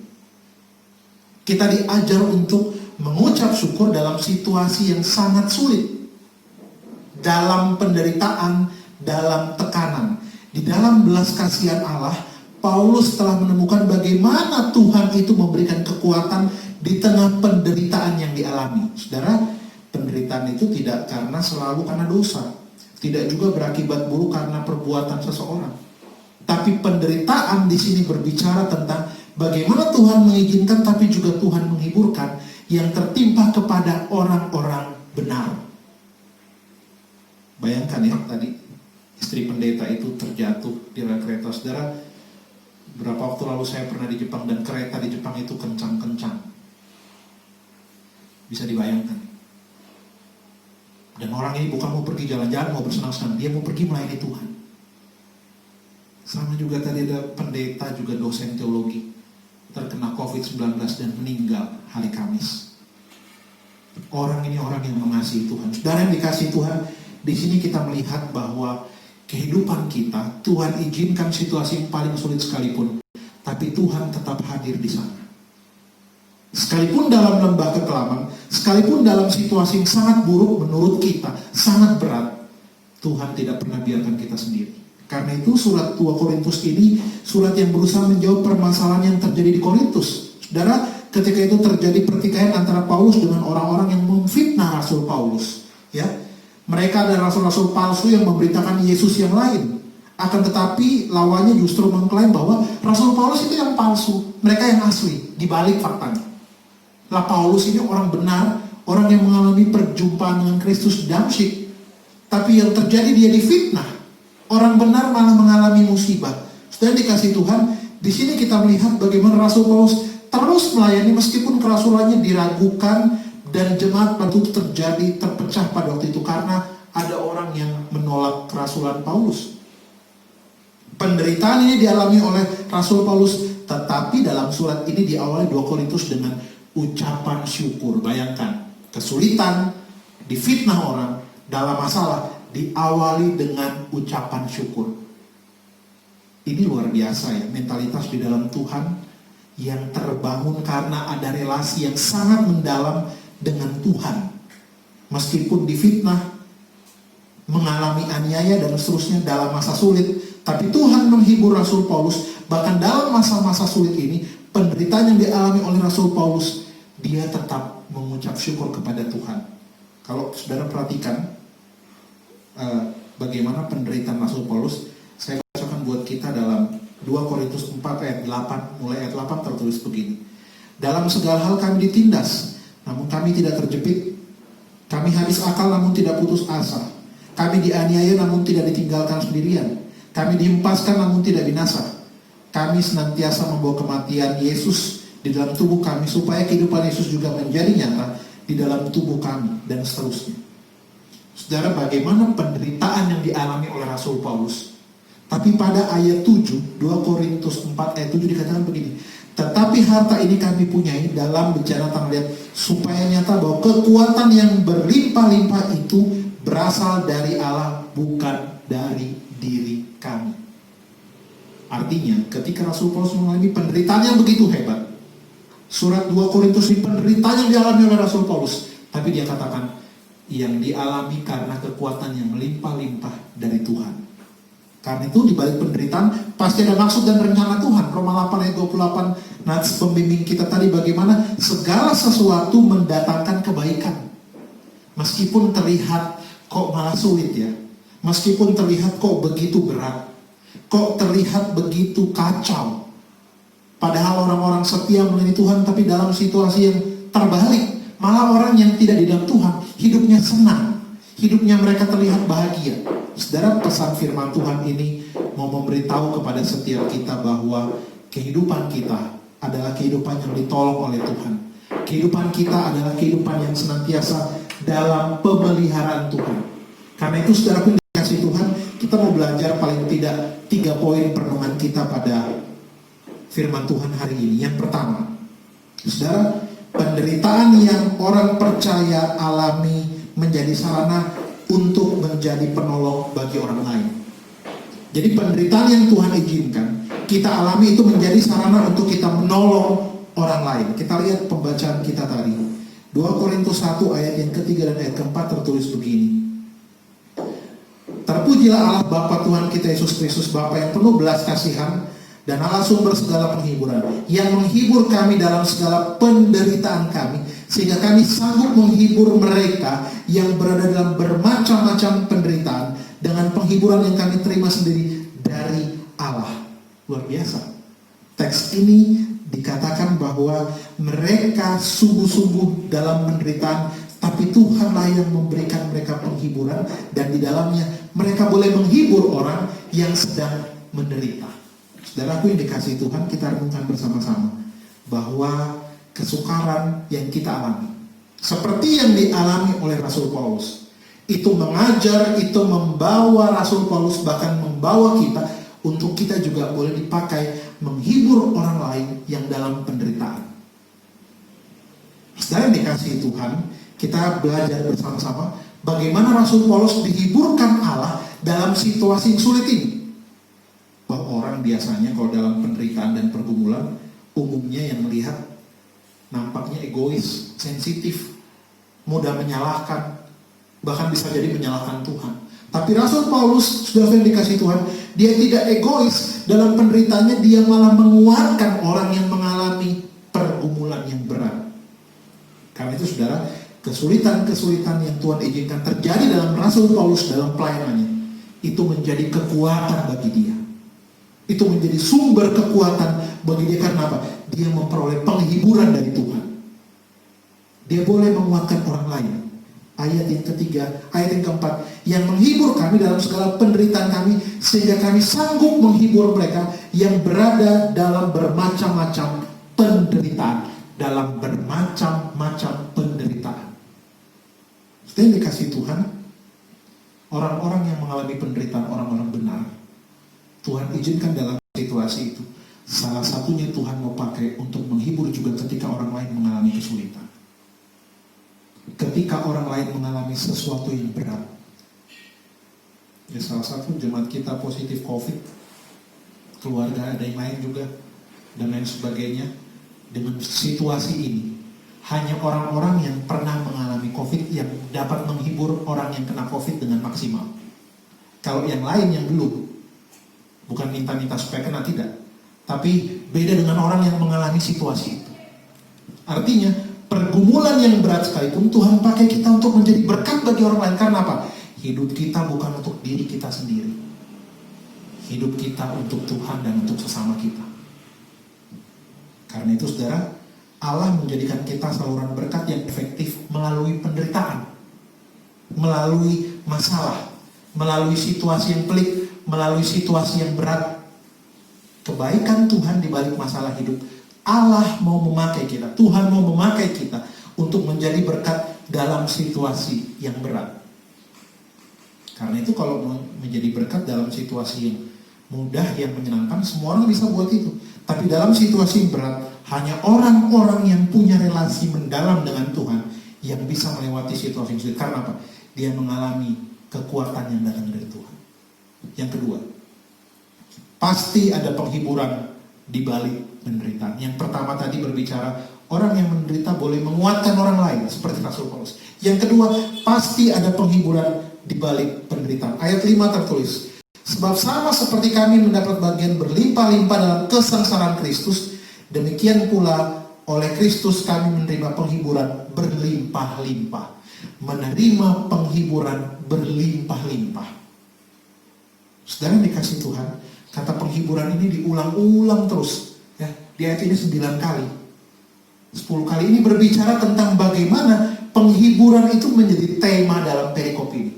Kita diajar untuk mengucap syukur dalam situasi yang sangat sulit, dalam penderitaan, dalam tekanan. Di dalam belas kasihan Allah, Paulus telah menemukan bagaimana Tuhan itu memberikan kekuatan di tengah penderitaan yang dialami. Saudara, penderitaan itu tidak selalu karena dosa, tidak juga berakibat buruk karena perbuatan seseorang. Tapi penderitaan di sini berbicara tentang bagaimana Tuhan mengizinkan tapi juga Tuhan menghiburkan yang tertimpa kepada orang-orang benar. Bayangkan ya, tadi istri pendeta itu terjatuh di rel kereta. Saudara, beberapa waktu lalu saya pernah di Jepang dan kereta di Jepang itu kencang-kencang. Bisa dibayangkan. Dan orang ini bukan mau pergi jalan-jalan, mau bersenang-senang, dia mau pergi melayani Tuhan. Sama juga tadi ada pendeta, juga dosen teologi, terkena COVID-19 dan meninggal hari Kamis. Orang ini orang yang mengasihi Tuhan. Saudara yang dikasihi Tuhan, di sini kita melihat bahwa kehidupan kita, Tuhan izinkan situasi yang paling sulit sekalipun, tapi Tuhan tetap hadir di sana. Sekalipun dalam lembah kekelaman, sekalipun dalam situasi yang sangat buruk menurut kita, sangat berat, Tuhan tidak pernah biarkan kita sendiri. Karena itu surat 2 Korintus ini surat yang berusaha menjawab permasalahan yang terjadi di Korintus. Saudara, ketika itu terjadi pertikaian antara Paulus dengan orang-orang yang memfitnah Rasul Paulus. Ya, mereka adalah rasul-rasul palsu yang memberitakan Yesus yang lain. Akan tetapi lawannya justru mengklaim bahwa Rasul Paulus itu yang palsu, mereka yang asli, dibalik faktanya. Lah Paulus ini orang benar, orang yang mengalami perjumpaan dengan Kristus Damsyik. Tapi yang terjadi dia difitnah. Orang benar malah mengalami musibah. Sudah dikasih Tuhan, di sini kita melihat bagaimana Rasul Paulus terus melayani meskipun kerasulannya diragukan dan jemaat itu terjadi terpecah pada waktu itu karena ada orang yang menolak kerasulan Paulus. Penderitaan ini dialami oleh Rasul Paulus, tetapi dalam surat ini diawali 2 Korintus dengan ucapan syukur. Bayangkan, kesulitan, difitnah orang, dalam masalah, diawali dengan ucapan syukur. Ini luar biasa ya, mentalitas di dalam Tuhan yang terbangun karena ada relasi yang sangat mendalam dengan Tuhan. Meskipun difitnah, mengalami aniaya dan seterusnya dalam masa sulit, tapi Tuhan menghibur Rasul Paulus. Bahkan dalam masa-masa sulit ini, penderitaan yang dialami oleh Rasul Paulus, dia tetap mengucap syukur kepada Tuhan. Kalau saudara perhatikan bagaimana penderitaan Rasul Paulus, saya bacakan buat kita dalam 2 Korintus 4 ayat 8, mulai ayat 8 tertulis begini. Dalam segala hal kami ditindas, namun kami tidak terjepit. Kami habis akal namun tidak putus asa. Kami dianiaya namun tidak ditinggalkan sendirian. Kami dihempaskan namun tidak binasa. Kami senantiasa membawa kematian Yesus di dalam tubuh kami, supaya kehidupan Yesus juga menjadi nyata di dalam tubuh kami, dan seterusnya. Saudara, bagaimana penderitaan yang dialami oleh Rasul Paulus. Tapi pada ayat 7, 2 Korintus 4 ayat 7 dikatakan begini. Tetapi harta ini kami punyai dalam bencana tanah liat, supaya nyata bahwa kekuatan yang berlimpah-limpah itu berasal dari Allah, bukan dari diri kami. Artinya, ketika Rasul Paulus mengalami penderitaan yang begitu hebat, surat 2 Korintus ini penderitaan yang dialami oleh Rasul Paulus, tapi dia katakan, yang dialami karena kekuatan yang melimpah-limpah dari Tuhan. Karena itu di balik penderitaan pasti ada maksud dan rencana Tuhan. Roma 8 ayat 28, nats pembimbing kita tadi bagaimana segala sesuatu mendatangkan kebaikan. Meskipun terlihat kok malah sulit ya. Meskipun terlihat kok begitu berat. Kok terlihat begitu kacau. Padahal orang-orang setia melayani Tuhan, tapi dalam situasi yang terbalik. Malah orang yang tidak di dalam Tuhan, hidupnya senang. Hidupnya mereka terlihat bahagia. Saudara, pesan firman Tuhan ini mau memberitahu kepada setiap kita bahwa kehidupan kita adalah kehidupan yang ditolong oleh Tuhan. Kehidupan kita adalah kehidupan yang senantiasa dalam pemeliharaan Tuhan. Karena itu saudaraku dikasih Tuhan, kita mau belajar paling tidak 3 poin perenungan kita pada firman Tuhan hari ini. Yang pertama, saudara, penderitaan yang orang percaya alami menjadi sarana untuk menjadi penolong bagi orang lain. Jadi penderitaan yang Tuhan izinkan kita alami itu menjadi sarana untuk kita menolong orang lain. Kita lihat pembacaan kita tadi, 2 Korintus 1 ayat yang ketiga dan ayat keempat tertulis begini. Terpujilah Allah Bapa Tuhan kita Yesus Kristus, Bapa yang penuh belas kasihan dan Allah sumber segala penghiburan, yang menghibur kami dalam segala penderitaan kami, sehingga kami sanggup menghibur mereka yang berada dalam bermacam-macam penderitaan dengan penghiburan yang kami terima sendiri dari Allah. Luar biasa. Teks ini dikatakan bahwa mereka sungguh-sungguh dalam penderitaan, tapi Tuhanlah yang memberikan mereka penghiburan, dan di dalamnya mereka boleh menghibur orang yang sedang menderita. Saudaraku yang dikasihi Tuhan, kita renungkan bersama-sama bahwa kesukaran yang kita alami, seperti yang dialami oleh Rasul Paulus, Itu mengajar, itu membawa Rasul Paulus, bahkan membawa kita untuk kita juga boleh dipakai menghibur orang lain yang dalam penderitaan. Saudara yang dikasihi Tuhan, kita belajar bersama-sama bagaimana Rasul Paulus dihiburkan Allah dalam situasi yang sulit ini. Bahwa orang biasanya kalau dalam penderitaan dan pergumulan, umumnya yang melihat nampaknya egois, sensitif, mudah menyalahkan, bahkan bisa jadi menyalahkan Tuhan. Tapi Rasul Paulus, sudah yang dikasihi Tuhan, dia tidak egois dalam penderitaannya, dia malah menguatkan orang yang mengalami pergumulan yang berat. Karena itu saudara, kesulitan-kesulitan yang Tuhan izinkan terjadi dalam Rasul Paulus dalam pelayanannya, itu menjadi kekuatan bagi dia. Itu menjadi sumber kekuatan bagi dia. Karena apa? Dia memperoleh penghiburan dari Tuhan. Dia boleh menguatkan orang lain. Ayat yang ketiga, ayat yang keempat, yang menghibur kami dalam segala penderitaan kami, sehingga kami sanggup menghibur mereka yang berada dalam bermacam-macam penderitaan. Dalam bermacam-macam penderitaan. Setelah dikasih Tuhan, orang-orang yang mengalami penderitaan, orang-orang benar, Tuhan izinkan dalam situasi itu. Salah satunya Tuhan mau pakai untuk menghibur juga ketika orang lain mengalami kesulitan. Ketika orang lain mengalami sesuatu yang berat. Ya, salah satu jemaat kita positif COVID, keluarga ada yang lain juga, dan lain sebagainya. Dengan situasi ini, hanya orang-orang yang pernah mengalami COVID yang dapat menghibur orang yang kena COVID dengan maksimal. Kalau yang lain yang belum, bukan minta-minta supaya kena, tidak, tapi beda dengan orang yang mengalami situasi itu. Artinya, pergumulan yang berat sekalipun Tuhan pakai kita untuk menjadi berkat bagi orang lain. Karena apa? Hidup kita bukan untuk diri kita sendiri. Hidup kita untuk Tuhan dan untuk sesama kita. Karena itu saudara, Allah menjadikan kita saluran berkat yang efektif melalui penderitaan, melalui masalah, melalui situasi yang pelik, melalui situasi yang berat. Kebaikan Tuhan di balik masalah hidup, Allah mau memakai kita, Tuhan mau memakai kita untuk menjadi berkat dalam situasi yang berat. Karena itu kalau mau menjadi berkat dalam situasi yang mudah, yang menyenangkan, semua orang bisa buat itu. Tapi dalam situasi berat, hanya orang-orang yang punya relasi mendalam dengan Tuhan yang bisa melewati situasi yang sulit. Karena apa? Dia mengalami kekuatan yang datang dari Tuhan. Yang kedua, pasti ada penghiburan di balik penderitaan. Yang pertama tadi berbicara, orang yang menderita boleh menguatkan orang lain, seperti Rasul Paulus. Yang kedua, pasti ada penghiburan di balik penderitaan. Ayat 5 tertulis, sebab sama seperti kami mendapat bagian berlimpah-limpah dalam kesengsaraan Kristus, demikian pula oleh Kristus kami menerima penghiburan berlimpah-limpah. Menerima penghiburan berlimpah-limpah. Saudara yang dikasih Tuhan, kata penghiburan ini diulang-ulang terus. Ya, di ayat ini 9 kali. 10 kali ini berbicara tentang bagaimana penghiburan itu menjadi tema dalam perikop ini.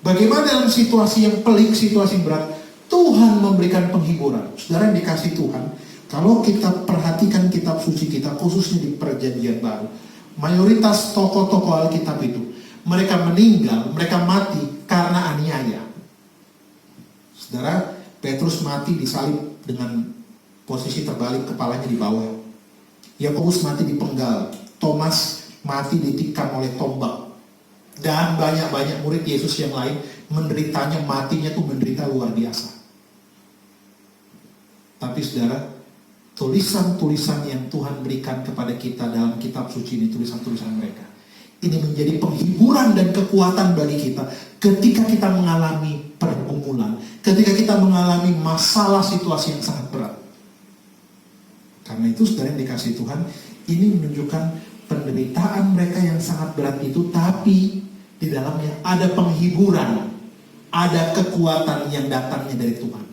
Bagaimana dalam situasi yang pelik, situasi berat, Tuhan memberikan penghiburan. Saudara yang dikasih Tuhan, kalau kita perhatikan kitab suci kita, khususnya di Perjanjian Baru, mayoritas tokoh-tokoh Alkitab itu, mereka meninggal, mereka mati karena aniaya. Saudara, Petrus mati disalib dengan posisi terbalik, kepalanya di bawah. Yakobus mati dipenggal, Thomas mati ditikam oleh tombak. Dan banyak-banyak murid Yesus yang lain menderitanya, matinya tuh menderita luar biasa. Tapi saudara, tulisan-tulisan yang Tuhan berikan kepada kita dalam kitab suci ini, tulisan-tulisan mereka, ini menjadi penghiburan dan kekuatan bagi kita ketika kita mengalami pergumulan, ketika kita mengalami masalah situasi yang sangat berat. Karena itu saudara yang dikasih Tuhan, ini menunjukkan penderitaan mereka yang sangat berat itu, tapi di dalamnya ada penghiburan, ada kekuatan yang datangnya dari Tuhan.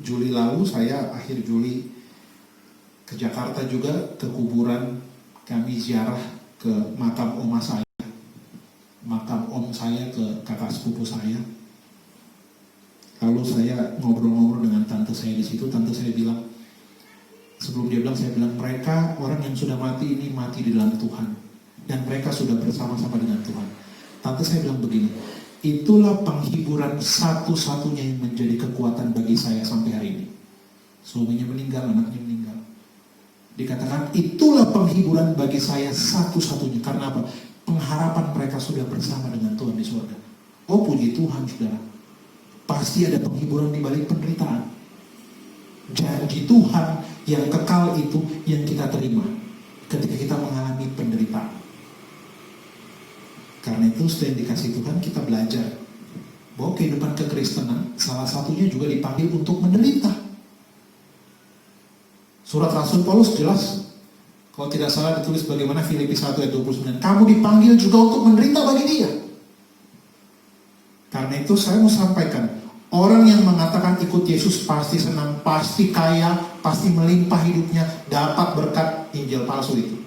Juli lalu saya akhir Juli ke Jakarta juga, ke kuburan, kami ziarah ke makam oma saya, makam om saya, ke kakak sepupu saya. Lalu saya ngobrol-ngobrol dengan tante saya di situ. Tante saya bilang, sebelum dia bilang, saya bilang, mereka orang yang sudah mati ini mati di dalam Tuhan. dan mereka sudah bersama-sama dengan Tuhan. Tante saya bilang begini, itulah penghiburan satu-satunya yang menjadi kekuatan bagi saya sampai hari ini. Suaminya meninggal, anaknya meninggal. Dikatakan itulah penghiburan bagi saya satu-satunya. Karena apa? Pengharapan mereka sudah bersama dengan Tuhan di surga. Oh puji Tuhan saudara, pasti ada penghiburan di balik penderitaan. Janji Tuhan yang kekal itu yang kita terima ketika kita mengalami penderitaan. Karena itu setelah dikasih Tuhan kita belajar bahwa kehidupan kekristenan salah satunya juga dipanggil untuk menderita. Surat Rasul Paulus jelas, kalau tidak salah ditulis bagaimana, Filipi 1 ayat 29, kamu dipanggil juga untuk menderita bagi dia. Karena itu saya mau sampaikan, orang yang mengatakan ikut Yesus pasti senang, pasti kaya, pasti melimpah hidupnya, dapat berkat Injil palsu itu.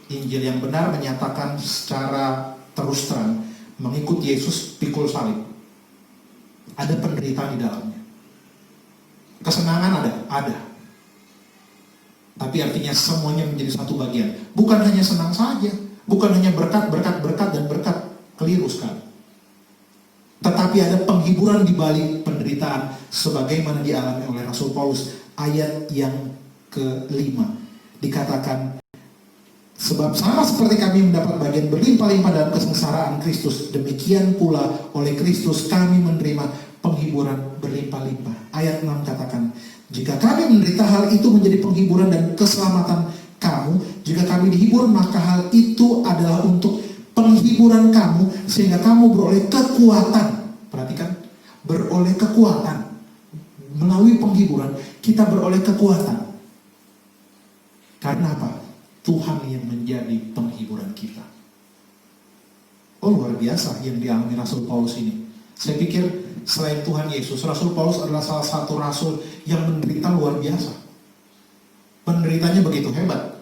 Injil yang benar menyatakan secara terus terang, mengikut Yesus pikul salib. Ada penderitaan di dalamnya. Kesenangan ada. Tapi artinya semuanya menjadi satu bagian. Bukan hanya senang saja, bukan hanya berkat, dan berkat, keliru sekali. Tetapi ada penghiburan di balik penderitaan sebagaimana dialami oleh Rasul Paulus. Ayat yang ke-5 dikatakan, sebab sama seperti kami mendapat bagian berlimpah-limpah dalam kesengsaraan Kristus, demikian pula oleh Kristus kami menerima penghiburan berlimpah-limpah. Ayat 6 katakan, jika kami menderita, hal itu menjadi penghiburan dan keselamatan kamu. Jika kami dihibur, maka hal itu adalah untuk penghiburan kamu, sehingga kamu beroleh kekuatan. Perhatikan, beroleh kekuatan. Melalui penghiburan, kita beroleh kekuatan. Karena apa? Tuhan yang menjadi penghiburan kita. Oh luar biasa yang dialami Rasul Paulus ini. Saya pikir selain Tuhan Yesus, Rasul Paulus adalah salah satu rasul yang menderita luar biasa. Penderitanya begitu hebat.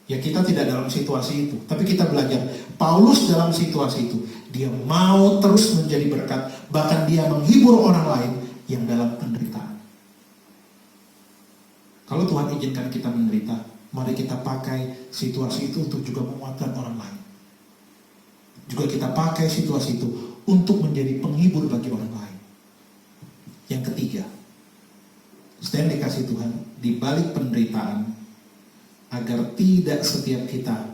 Ya kita tidak dalam situasi itu, tapi kita belajar. Paulus dalam situasi itu, dia mau terus menjadi berkat, bahkan dia menghibur orang lain yang dalam penderitaan. Kalau Tuhan izinkan kita menderita, mari kita pakai situasi itu untuk juga menguatkan orang lain. Juga kita pakai situasi itu untuk menjadi penghibur bagi orang lain. Yang ketiga, setelah dikasih Tuhan di balik penderitaan, agar tidak setiap kita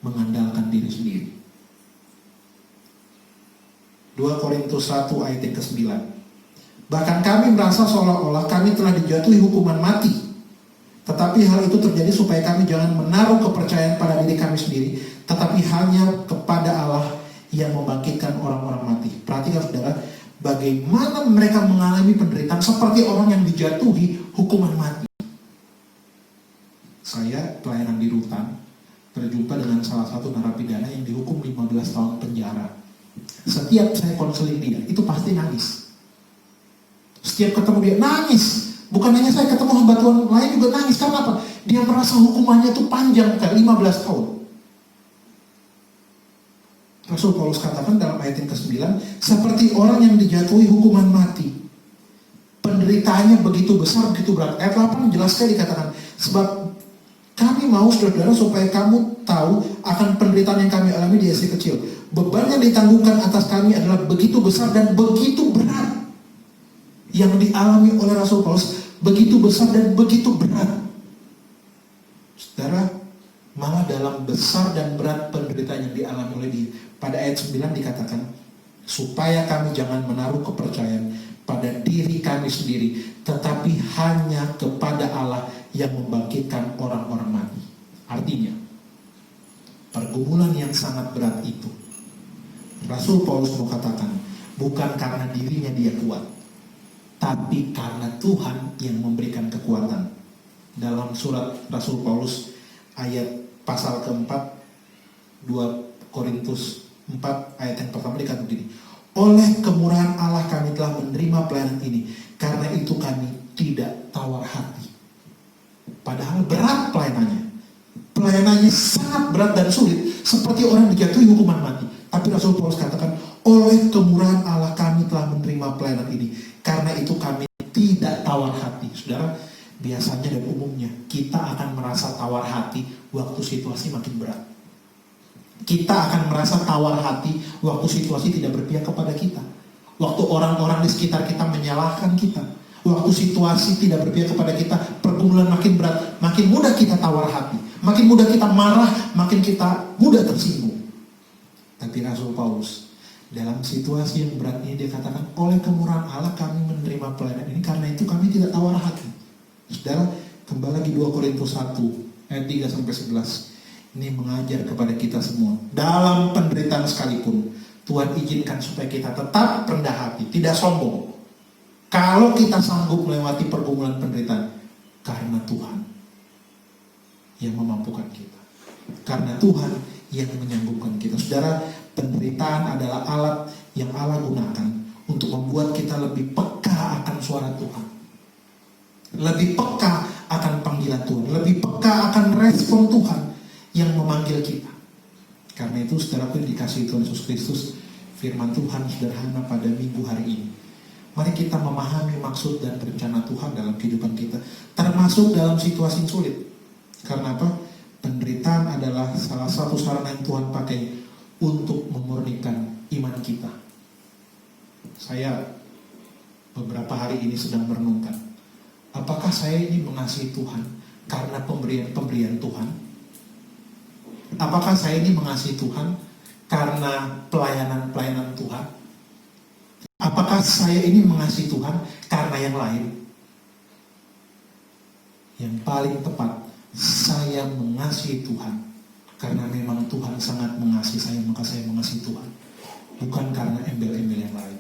mengandalkan diri sendiri. 2 Korintus 1 ayat yang ke-9. Bahkan kami merasa seolah-olah kami telah dijatuhi hukuman mati. Tetapi hal itu terjadi supaya kami jangan menaruh kepercayaan pada diri kami sendiri, tetapi hanya kepada Allah yang membangkitkan orang-orang mati. Perhatikan saudara, bagaimana mereka mengalami penderitaan seperti orang yang dijatuhi hukuman mati. Saya pelayanan di rutan, berjumpa dengan salah satu narapidana yang dihukum 15 tahun penjara. Setiap saya konseling dia, itu pasti nangis. Setiap ketemu dia nangis. Bukan hanya saya, ketemu hamba Tuhan lain juga nangis. Karena apa? Dia merasa hukumannya itu panjang, kayak 15 tahun. Rasul Paulus katakan dalam ayat yang ke-9, seperti orang yang dijatuhi hukuman mati. Penderitaannya begitu besar, begitu berat. Ayat 8 jelas sekali dikatakan, sebab kami mau saudara supaya kamu tahu akan penderitaan yang kami alami di Asia kecil. Beban yang ditanggungkan atas kami adalah begitu besar dan begitu berat. Yang dialami oleh Rasul Paulus begitu besar dan begitu berat. Saudara, malah dalam besar dan berat penderitaan yang dialami oleh dia, pada ayat 9 dikatakan, supaya kami jangan menaruh kepercayaan pada diri kami sendiri, tetapi hanya kepada Allah yang membangkitkan orang-orang mati. Artinya, pergumulan yang sangat berat itu, Rasul Paulus mau katakan, bukan karena dirinya dia kuat, tapi karena Tuhan yang memberikan kekuatan. Dalam surat Rasul Paulus ayat pasal keempat 2 Korintus 4 ayat yang pertama dikatakan begini, oleh kemurahan Allah kami telah menerima pelayanan ini, karena itu kami tidak tawar hati. Padahal berat pelayanannya sangat berat dan sulit, seperti orang dijatuhi hukuman mati. Tapi Rasul Paulus katakan, oleh kemurahan Allah kami telah menerima pelayanan ini, karena itu kami tidak tawar hati. Saudara, biasanya dan umumnya kita akan merasa tawar hati waktu situasi makin berat. Kita akan merasa tawar hati waktu situasi tidak berpihak kepada kita. Waktu orang-orang di sekitar kita menyalahkan kita. Waktu situasi tidak berpihak kepada kita, pergumulan makin berat, makin mudah kita tawar hati. Makin mudah kita marah, makin kita mudah tersinggung. Tapi Rasul Paulus, dalam situasi yang berat ini dia katakan, oleh kemurahan Allah kami menerima pelayanan ini, karena itu kami tidak tawar hati. Saudara, kembali lagi 2 Korintus 1 ayat 3-11. Ini mengajar kepada kita semua. Dalam penderitaan sekalipun, Tuhan izinkan supaya kita tetap rendah hati, tidak sombong. Kalau kita sanggup melewati pergumulan penderitaan, karena Tuhan yang memampukan kita. Karena Tuhan yang menyanggupkan kita. Saudara, penderitaan adalah alat yang Allah gunakan untuk membuat kita lebih peka akan suara Tuhan. Lebih peka akan panggilan Tuhan. Lebih peka akan respon Tuhan yang memanggil kita. Karena itu saudaraku yang dikasihi Tuhan Yesus Kristus, firman Tuhan sederhana pada minggu hari ini. Mari kita memahami maksud dan rencana Tuhan dalam kehidupan kita, termasuk dalam situasi sulit. Karena apa? Penderitaan adalah salah satu sarana yang Tuhan pakai untuk memurnikan iman kita. Saya beberapa hari ini sedang merenungkan, apakah saya ini mengasihi Tuhan karena pemberian Tuhan? Apakah saya ini mengasihi Tuhan karena pelayanan Tuhan? Apakah saya ini mengasihi Tuhan karena yang lain? Yang paling tepat, saya mengasihi Tuhan karena memang Tuhan sangat mengasihi saya, maka saya mengasihi Tuhan. Bukan karena embel-embel yang lain.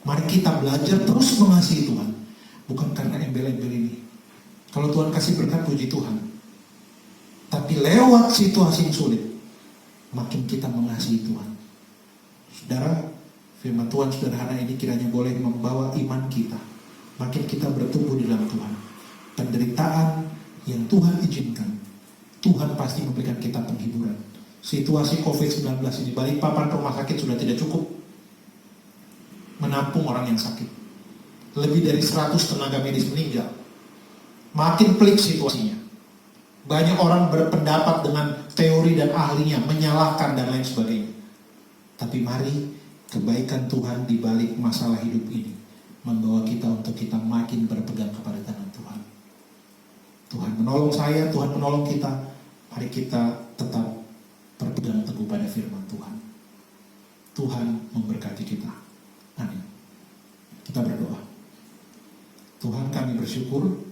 Mari kita belajar terus mengasihi Tuhan, bukan karena embel-embel ini. Kalau Tuhan kasih berkat, puji Tuhan. Tapi lewat situasi yang sulit, makin kita mengasihi Tuhan. Saudara, firman Tuhan sederhana ini kiranya boleh membawa iman kita. Makin kita bertumbuh di dalam Tuhan. Penderitaan yang Tuhan izinkan, Tuhan pasti memberikan kita penghiburan. Situasi COVID-19 ini, Balikpapan rumah sakit sudah tidak cukup menampung orang yang sakit. Lebih dari 100 tenaga medis meninggal. Makin pelik situasinya. Banyak orang berpendapat dengan teori dan ahlinya, menyalahkan dan lain sebagainya. Tapi mari kebaikan Tuhan di balik masalah hidup ini membawa kita untuk kita makin berpegang kepada tangan Tuhan. Tuhan menolong saya, Tuhan menolong kita. Mari kita tetap berpegang teguh pada firman Tuhan. Tuhan memberkati kita. Amin. Kita berdoa. Tuhan, kami bersyukur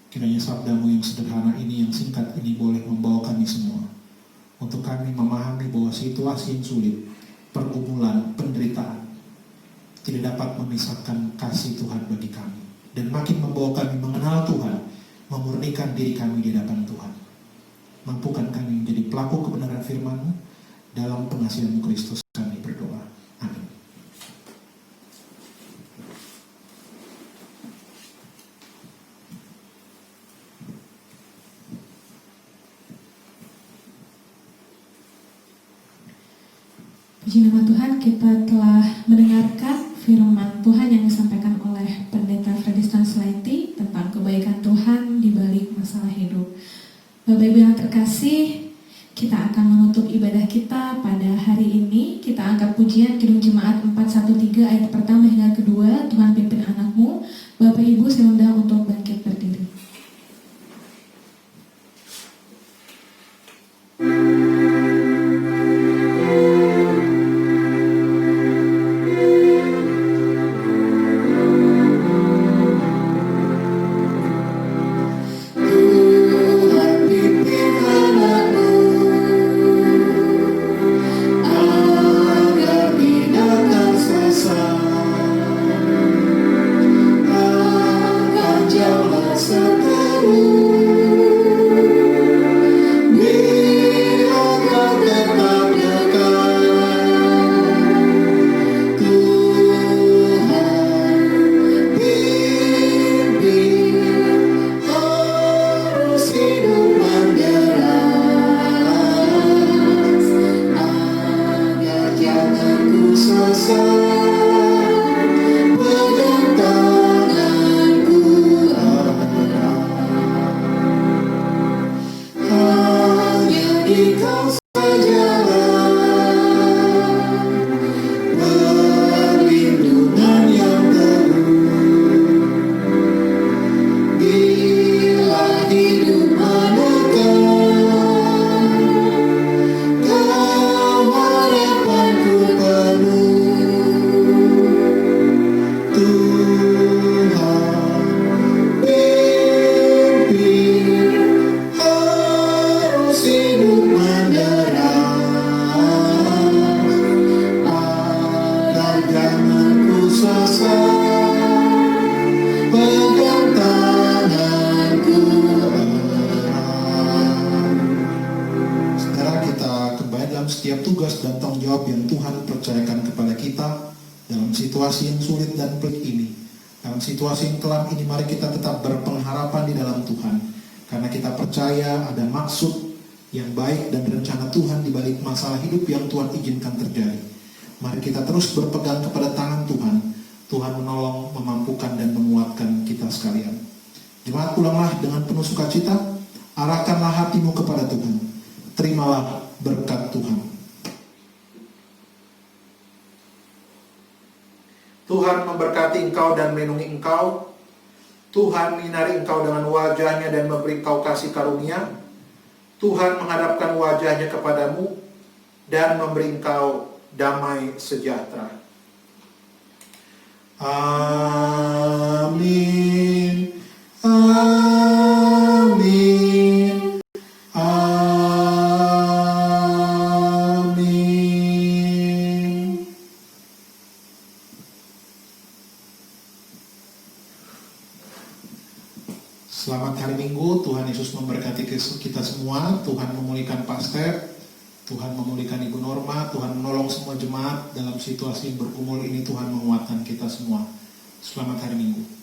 kiranya sabdamu yang sederhana ini, yang singkat ini boleh membawa kami semua untuk kami memahami bahwa situasi yang sulit, pergumulan, penderitaan tidak dapat memisahkan kasih Tuhan bagi kami, dan makin membawa kami mengenal Tuhan, memurnikan diri kami di hadapan Tuhan. Mampukan kami menjadi pelaku kebenaran firman-Mu dalam pengasihan-Mu Kristus, kami berdoa. Amin. Puji nama Tuhan, kita telah mendengarkan firman Tuhan yang disampaikan oleh Pendeta Freddy Stanslaiti tentang kebaikan Tuhan di balik masalah hidup. Bapak Ibu yang terkasih, kita akan menutup ibadah kita pada hari ini. Kita angkat pujian Kidung Jemaat 413 ayat pertama hingga kedua. Tuhan pimpin anakmu. Bapak Ibu saya undang untuk bangkit berdiri. Amin. perlindungan yang teguh. Bila hidup menekan, Kau harapanku penuh. Tuhan pimpin, harus hidup menderang, agar jangan ku sasar, pegang tanganku erat. Sekarang kita kembali dalam setiap tugas dan tanggung jawab yang Tuhan percayakan kepada kita dalam situasi yang sulit dan pelik ini. Dalam situasi yang kelam ini, mari kita tetap berpengharapan di dalam Tuhan, karena kita percaya ada maksud yang baik dan rencana Tuhan di balik masalah hidup yang Tuhan izinkan terjadi. Mari kita terus berpegang kepada tangan Tuhan. Tuhan menolong, memampukan, dan menguatkan kita sekalian. Jemaat, pulanglah dengan penuh sukacita, arahkanlah hatimu kepada Tuhan. Terimalah berkat Tuhan. Tuhan memberkati engkau dan melindungi engkau. Tuhan menyinari engkau dengan wajahnya dan memberi engkau kasih karunia. Tuhan menghadapkan wajahnya kepadamu dan memberi engkau damai sejahtera. Amin. Amin. Amin. Selamat hari Minggu, Tuhan Yesus memberkati kita semua. Tuhan memulihkan Pak Step, Tuhan memulihkan Ibu Norma, Tuhan menolong semua jemaat dalam situasi yang bergumul ini. Tuhan menguatkan kita semua. Selamat hari Minggu.